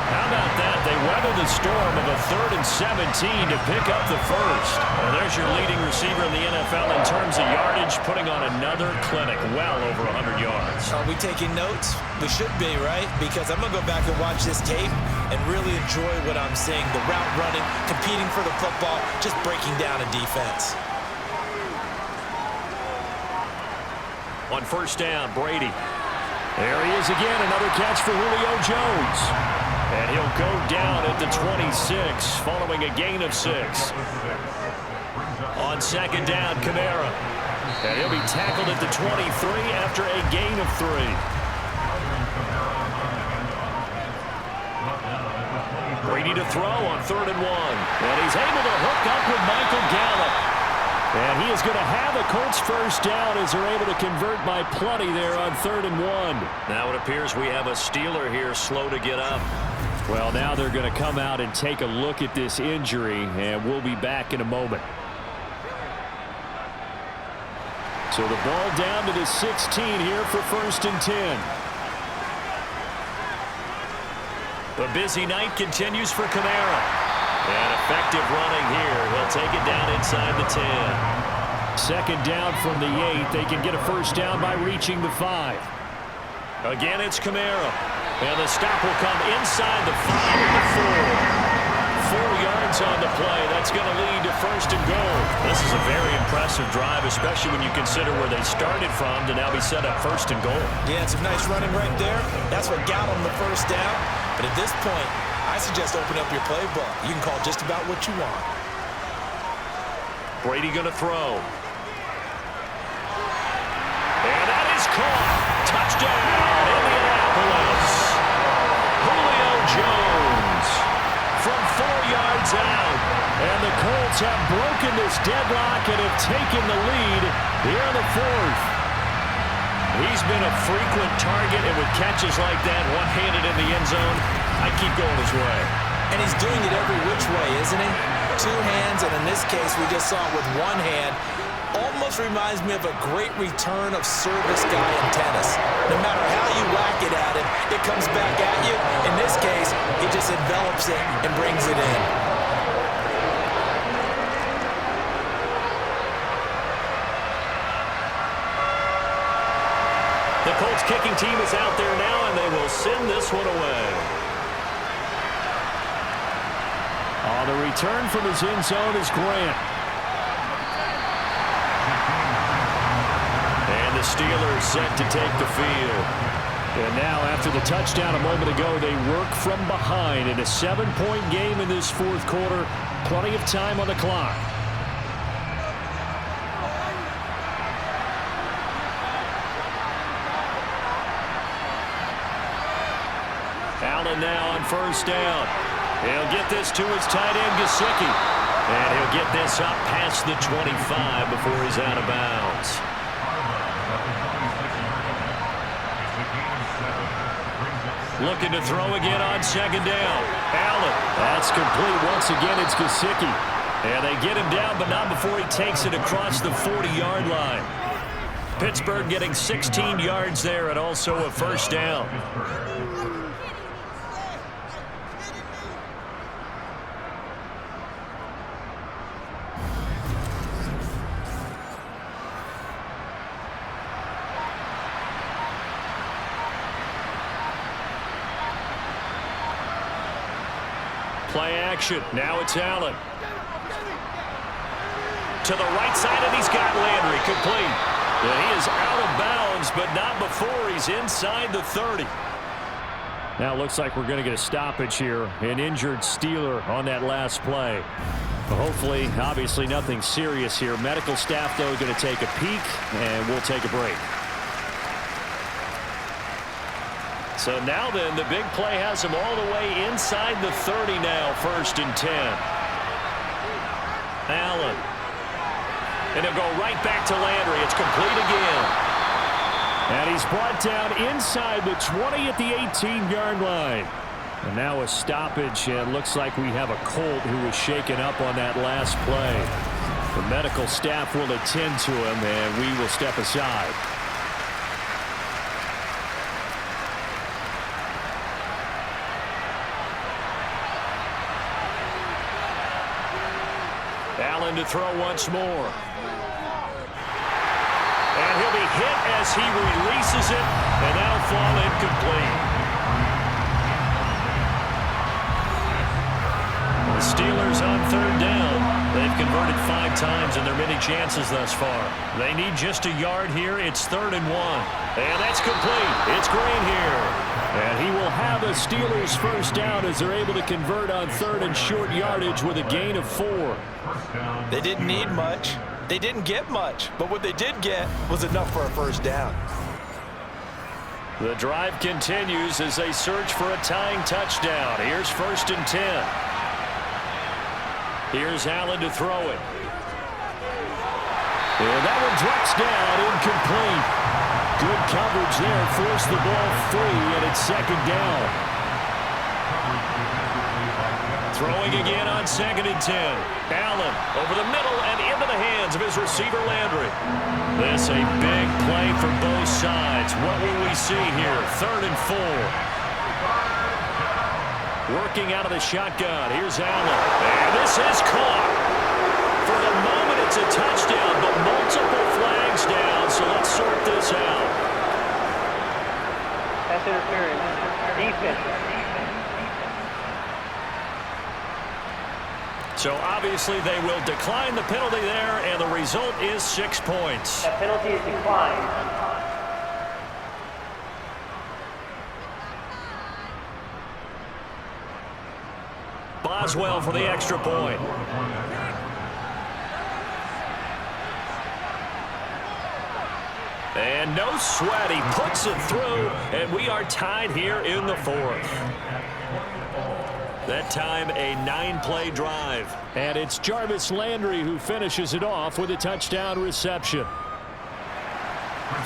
How about that? They weather the storm of a 3rd and 17 to pick up the first. Well, there's your leading receiver in the NFL in terms of yardage, putting on another clinic, well over 100 yards. Are we taking notes? We should be, right? Because I'm going to go back and watch this tape and really enjoy what I'm seeing. The route running, competing for the football, just breaking down a defense. On 1st down, Brady. There he is again, another catch for Julio Jones. And he'll go down at the 26, following a gain of 6. On on second down, Kamara. And he'll be tackled at the 23 after a gain of 3. Brady to throw on 3rd and 1. And he's able to hook up with Michael Gallup. And he is going to have a Colts first down as they're able to convert by plenty there on 3rd and 1. Now it appears we have a Steeler here slow to get up. Well, now they're going to come out and take a look at this injury, and we'll be back in a moment. So the ball down to the 16 here for 1st and 10. The busy night continues for Kamara. And effective running here. He'll take it down inside the 10. 2nd down from the 8. They can get a first down by reaching the 5. Again, it's Kamara. And the stop will come inside the 5 at the 4. 4 yards on the play. That's going to lead to 1st and goal. This is a very impressive drive, especially when you consider where they started from to now be set up 1st and goal. Yeah, some nice running right there. That's what got them the first down. But at this point, I suggest open up your playbook. You can call just about what you want. Brady going to throw. And that is caught. Touchdown, Indianapolis. Julio Jones from 4 yards out. And the Colts have broken this deadlock and have taken the lead here in the 4th. He's been a frequent target, and with catches like that, one-handed in the end zone, I keep going his way. And he's doing it every which way, isn't he? 2 hands, and in this case, we just saw it with 1 hand. Almost reminds me of a great return of service guy in tennis. No matter how you whack it at him, it comes back at you. In this case, he just envelops it and brings it in. The Colts kicking team is out there now, and they will send this one away. On the return from his end zone is Grant. And the Steelers set to take the field. And now, after the touchdown a moment ago, they work from behind in a 7-point game in this 4th quarter. Plenty of time on the clock. Allen now on 1st down. He'll get this to his tight end, Gesicki. And he'll get this up past the 25 before he's out of bounds. Looking to throw again on 2nd down. Allen. That's complete. Once again, it's Gesicki. And they get him down, but not before he takes it across the 40-yard line. Pittsburgh getting 16 yards there and also a first down. Play action. Now it's Allen. To the right side, and he's got Landry complete. And he is out of bounds, but not before he's inside the 30. Now it looks like we're going to get a stoppage here. An injured Steeler on that last play. But hopefully, obviously nothing serious here. Medical staff, though, going to take a peek, and we'll take a break. So now then, the big play has him all the way inside the 30 now, 1st and 10. Allen. And he'll go right back to Landry. It's complete again. And he's brought down inside the 20 at the 18-yard line. And now a stoppage, and looks like we have a Colt who was shaken up on that last play. The medical staff will attend to him, and we will step aside. Allen to throw once more. And he'll be hit as he releases it, and that'll fall incomplete. The Steelers on 3rd down. They've converted 5 times in their many chances thus far. They need just a yard here. It's 3rd and 1. And that's complete. It's Green here. And he will have a Steelers first down as they're able to convert on 3rd and short yardage with a gain of 4. They didn't need much. They didn't get much. But what they did get was enough for a first down. The drive continues as they search for a tying touchdown. Here's 1st and 10. Here's Allen to throw it. And that one drops down, incomplete. Good coverage there, forced the ball free, and it's 2nd down. Throwing again on 2nd and 10. Allen over the middle and into the hands of his receiver Landry. This a big play for both sides. What will we see here? 3rd and 4. Working out of the shotgun. Here's Allen. And this is caught. For the moment, it's a touchdown, but multiple flags down, so let's sort this out. That's interference. Defense. So obviously they will decline the penalty there, and the result is 6 points. That penalty is declined. Boswell for the extra point. And no sweat. He puts it through, and we are tied here in the 4th. That time, a 9-play drive. And it's Jarvis Landry who finishes it off with a touchdown reception.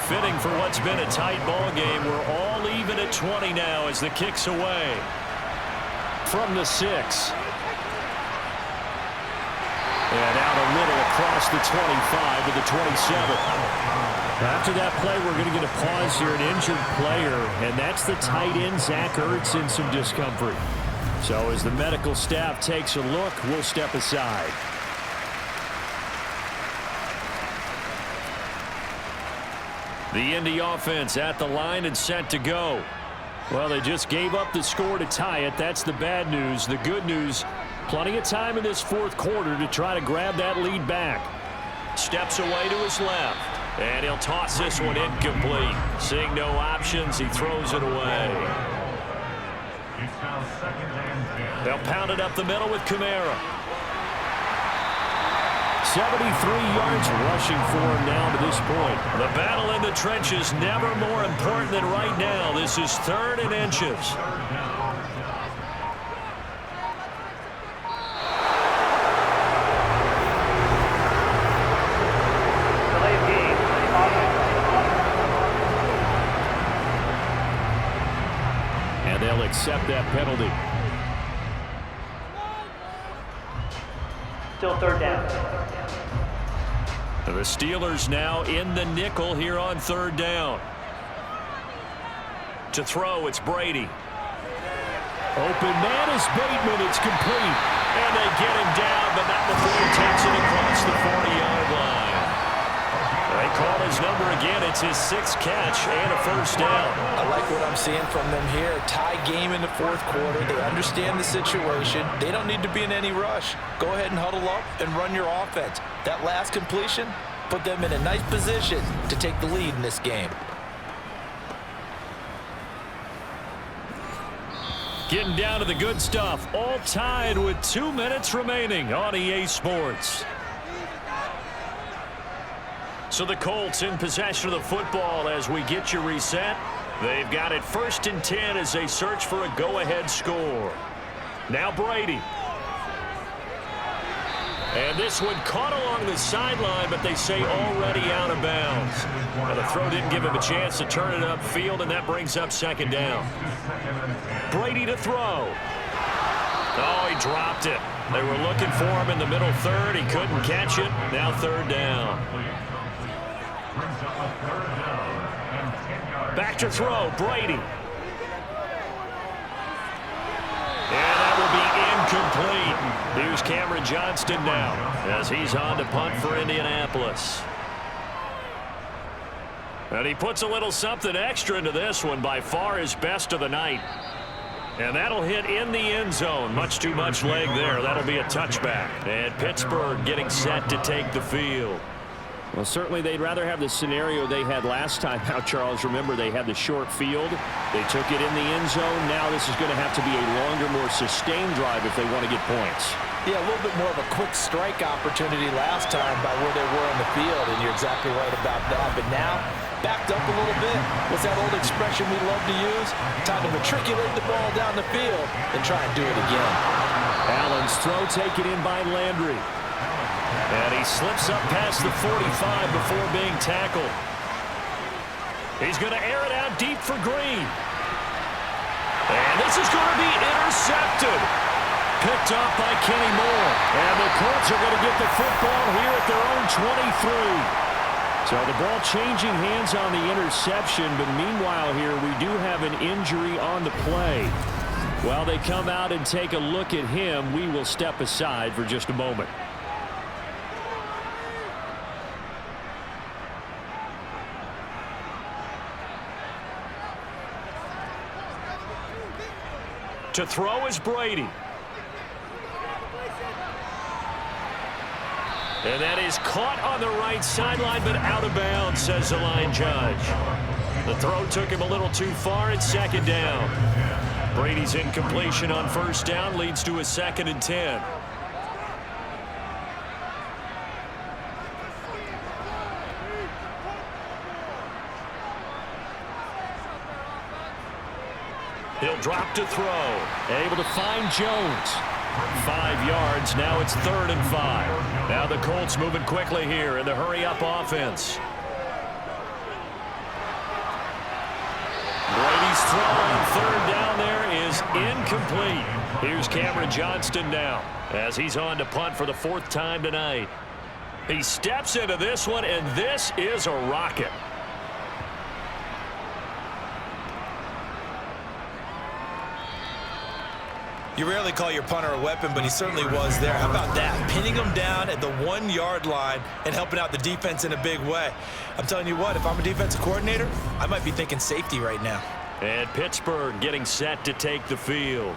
Fitting for what's been a tight ball game. We're all even at 20 now as the kick's away. From the 6. And out a little across the 25 to the 27. After that play, we're going to get a pause here, an injured player, and that's the tight end, Zach Ertz, in some discomfort. So as the medical staff takes a look, we'll step aside. The Indy offense at the line and set to go. Well, they just gave up the score to tie it. That's the bad news. The good news, plenty of time in this 4th quarter to try to grab that lead back. Steps away to his left. And he'll toss this one incomplete. Seeing no options, he throws it away. They'll pound it up the middle with Kamara. 73 yards rushing for him now to this point. The battle in the trenches never more important than right now. This is 3rd and inches. And they'll accept that penalty. Still 3rd down. The Steelers now in the nickel here on 3rd down. To throw, it's Brady. Open man is Bateman. It's complete. And they get him down, but not before he takes it across the 40-yard line. They call his number again. It's his 6th catch and a first down. I like what I'm seeing from them here. Tie game in the 4th quarter. They understand the situation. They don't need to be in any rush. Go ahead and huddle up and run your offense. That last completion put them in a nice position to take the lead in this game. Getting down to the good stuff. All tied with 2 minutes remaining on EA Sports. So the Colts in possession of the football as we get you reset. They've got it 1st and 10 as they search for a go-ahead score. Now Brady. And this one caught along the sideline, but they say already out of bounds. Now the throw didn't give him a chance to turn it upfield, and that brings up 2nd down. Brady to throw. Oh, he dropped it. They were looking for him in the middle 3rd. He couldn't catch it. Now 3rd down. Back to throw, Brady. And that will be incomplete. Here's Cameron Johnston now as he's on to punt for Indianapolis. And he puts a little something extra into this one, by far his best of the night. And that'll hit in the end zone. Much too much leg there. That'll be a touchback. And Pittsburgh getting set to take the field. Well, certainly they'd rather have the scenario they had last time out, Charles. Remember, they had the short field. They took it in the end zone. Now this is going to have to be a longer, more sustained drive if they want to get points. Yeah, a little bit more of a quick strike opportunity last time by where they were on the field, and you're exactly right about that. But now, backed up a little bit. What's that old expression we love to use? Time to matriculate the ball down the field and try and do it again. Allen's throw taken in by Landry. And he slips up past the 45 before being tackled. He's going to air it out deep for Green. And this is going to be intercepted. Picked off by Kenny Moore. And the Colts are going to get the football here at their own 23. So the ball changing hands on the interception. But meanwhile here, we do have an injury on the play. While they come out and take a look at him, we will step aside for just a moment. To throw is Brady. And that is caught on the right sideline, but out of bounds, says the line judge. The throw took him a little too far. It's second down. Brady's incompletion on first down leads to a 2nd and 10. He'll drop to throw. Able to find Jones. 5 yards. Now it's 3rd and 5. Now the Colts moving quickly here in the hurry-up offense. Brady's throw on 3rd down there is incomplete. Here's Cameron Johnston now as he's on to punt for the 4th time tonight. He steps into this one, and this is a rocket. You rarely call your punter a weapon, but he certainly was there. How about that? Pinning him down at the 1-yard line and helping out the defense in a big way. I'm telling you what, if I'm a defensive coordinator, I might be thinking safety right now. And Pittsburgh getting set to take the field.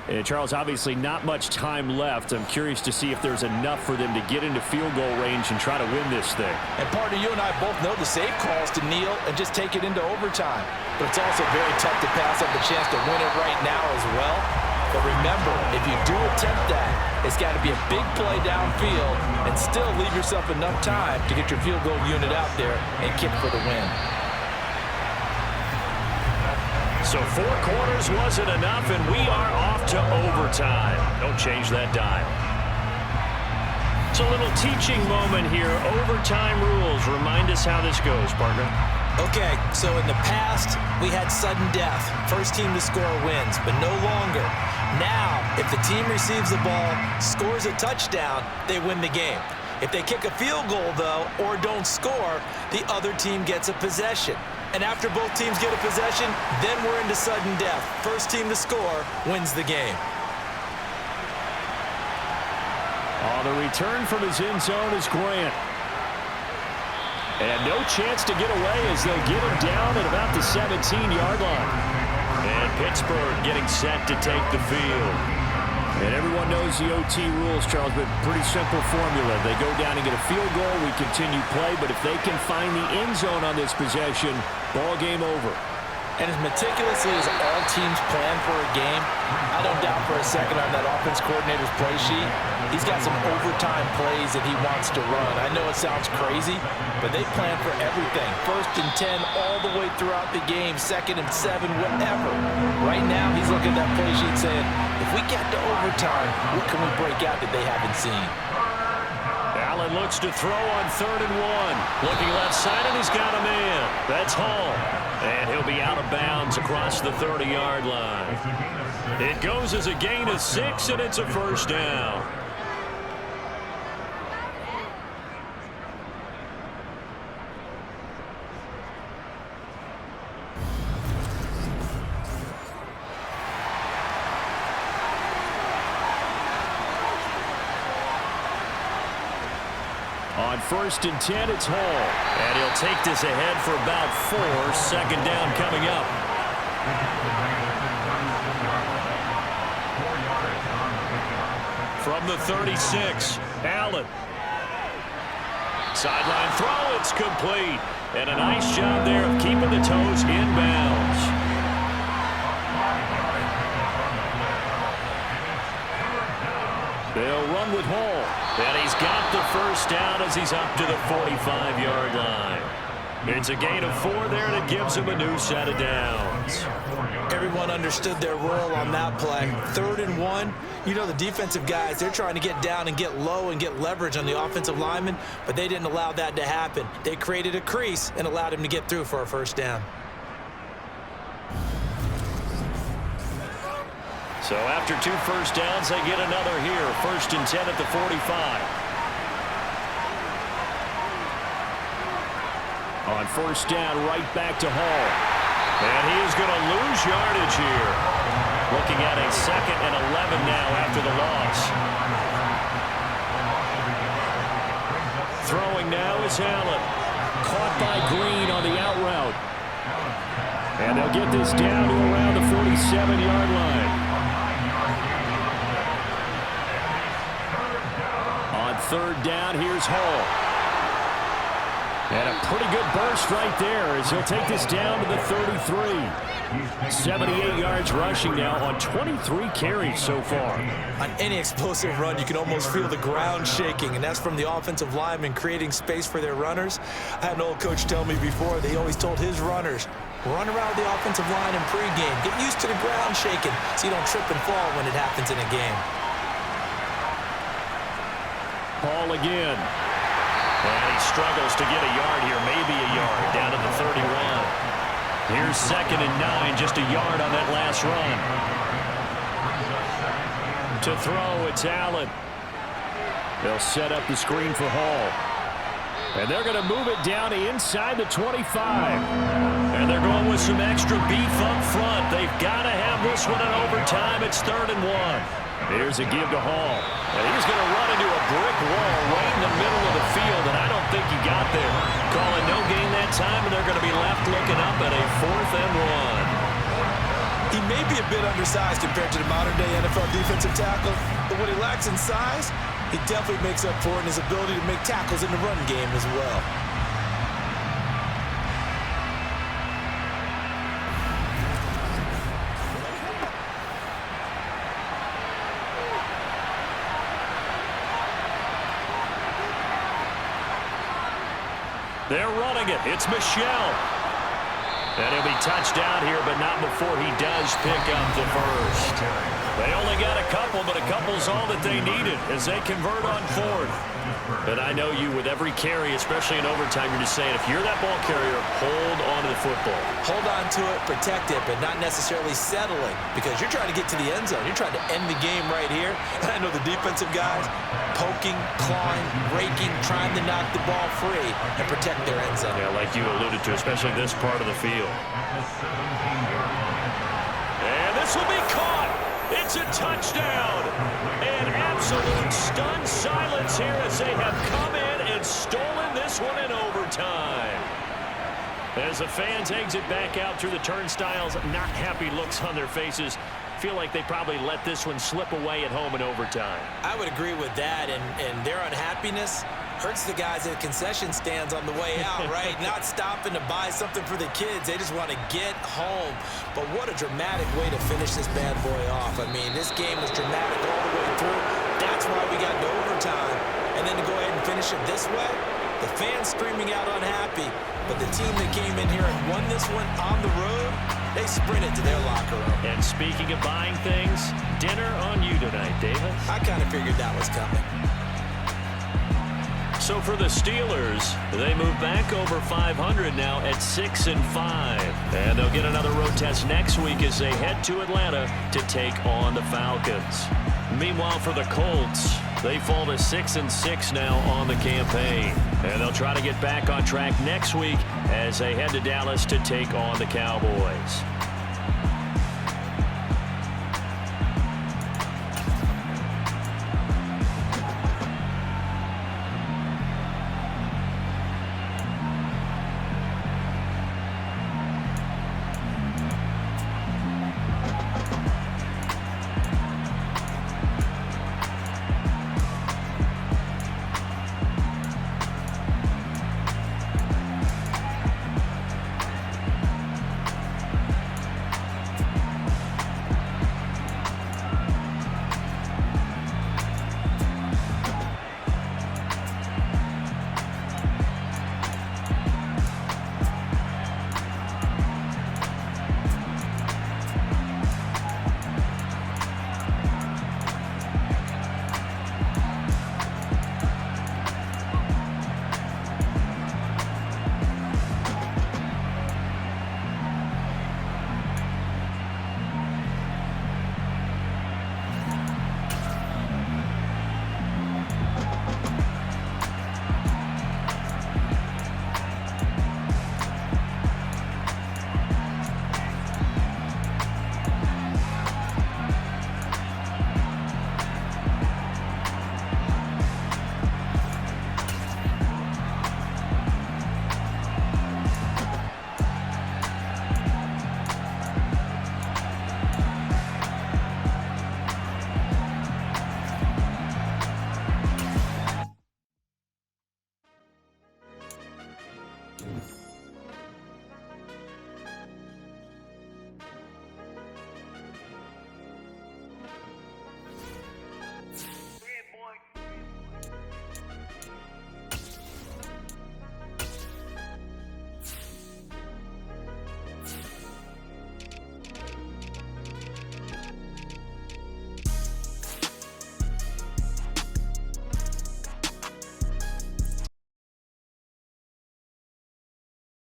And Charles, obviously not much time left. I'm curious to see if there's enough for them to get into field goal range and try to win this thing. And partner, you and I both know the safe calls to kneel and just take it into overtime. But it's also very tough to pass up the chance to win it right now as well. But remember, if you do attempt that, it's got to be a big play downfield and still leave yourself enough time to get your field goal unit out there and kick for the win. So 4 quarters wasn't enough, and we are off to overtime. Don't change that dial. It's a little teaching moment here. Overtime rules. Remind us how this goes, partner. Okay, so in the past, we had sudden death. First team to score wins, but no longer. Now, if the team receives the ball, scores a touchdown, they win the game. If they kick a field goal, though, or don't score, the other team gets a possession. And after both teams get a possession, then we're into sudden death. First team to score wins the game. On the return from his end zone is Grant. And no chance to get away as they'll get him down at about the 17-yard line. And Pittsburgh getting set to take the field. And everyone knows the OT rules, Charles, but pretty simple formula. They go down and get a field goal, we continue play, but if they can find the end zone on this possession, ball game over. And as meticulously as all teams plan for a game, I don't doubt for a second on that offense coordinator's play sheet, he's got some overtime plays that he wants to run. I know it sounds crazy, but they plan for everything. 1st and 10 all the way throughout the game, 2nd and 7, whatever. Right now, he's looking at that play sheet saying, if we get to overtime, what can we break out that they haven't seen? Allen looks to throw on 3rd and 1. Looking left side, and he's got a man. That's Hall. And he'll be out of bounds across the 30-yard line. It goes as a gain of 6, and it's a 1st down. On 1st and 10, it's Hall. And he'll take this ahead for about 4. 2nd down coming up. From the 36, Allen. Sideline throw, it's complete. And a nice job there of keeping the toes in bounds. They'll run with Hall. And he's got the first down as he's up to the 45-yard line. It's a gain of 4 there, and it gives him a new set of downs. Everyone understood their role on that play. 3rd and 1. You know the defensive guys, they're trying to get down and get low and get leverage on the offensive lineman, but they didn't allow that to happen. They created a crease and allowed him to get through for a first down. So after 2 first downs, they get another here. 1st and 10 at the 45. On 1st down, right back to Hall. And he is going to lose yardage here. Looking at a 2nd and 11 now after the loss. Throwing now is Allen. Caught by Green on the out route. And they'll get this down to around the 47-yard line. On 3rd down, here's Hall. And a pretty good burst right there as he'll take this down to the 33. 78 yards rushing now on 23 carries so far. On any explosive run, you can almost feel the ground shaking, and that's from the offensive linemen creating space for their runners. I had an old coach tell me before, they always told his runners, run around the offensive line in pregame. Get used to the ground shaking so you don't trip and fall when it happens in a game. Hall again. And he struggles to get a yard here, maybe a yard, down to the 31. Here's 2nd and 9, just a yard on that last run. To throw, it's Allen. They'll set up the screen for Hall. And they're going to move it down to inside the 25. And they're going with some extra beef up front. They've got to have this one in overtime. It's 3rd and 1. Here's a give to Hall. And he's going to run into a brick wall right in the middle of the field, and I don't think he got there. Calling no gain that time, and they're going to be left looking up at a 4th and 1. He may be a bit undersized compared to the modern-day NFL defensive tackle, but what he lacks in size, he definitely makes up for it in his ability to make tackles in the run game as well. They're running it. It's Michelle. And he'll be touched down here, but not before he does pick up the first. They only got a couple, but a couple's all that they needed as they convert on 4th. And I know you, with every carry, especially in overtime, you're just saying, if you're that ball carrier, hold on to the football. Hold on to it, protect it, but not necessarily settling, because you're trying to get to the end zone. You're trying to end the game right here. And I know the defensive guys poking, clawing, raking, trying to knock the ball free and protect their end zone. Yeah, like you alluded to, especially this part of the field. And this will be caught. It's a touchdown. And absolute stunned silence here as they have come in and stolen this one in overtime. As the fans exit back out through the turnstiles, not happy looks on their faces. Feel like they probably let this one slip away at home in overtime. I would agree with that, and their unhappiness hurts the guys at concession stands on the way out, right? Not stopping to buy something for the kids. They just want to get home. But what a dramatic way to finish this bad boy off. I mean, this game was dramatic all the way through. That's why we got to overtime. And then to go ahead and finish it this way, the fans screaming out unhappy. But the team that came in here and won this one on the road, they sprinted to their locker room. And speaking of buying things, dinner on you tonight, Davis. I kind of figured that was coming. So for the Steelers, they move back over 500 now at 6-5. And they'll get another road test next week as they head to Atlanta to take on the Falcons. Meanwhile, for the Colts, they fall to 6-6 now on the campaign. And they'll try to get back on track next week as they head to Dallas to take on the Cowboys.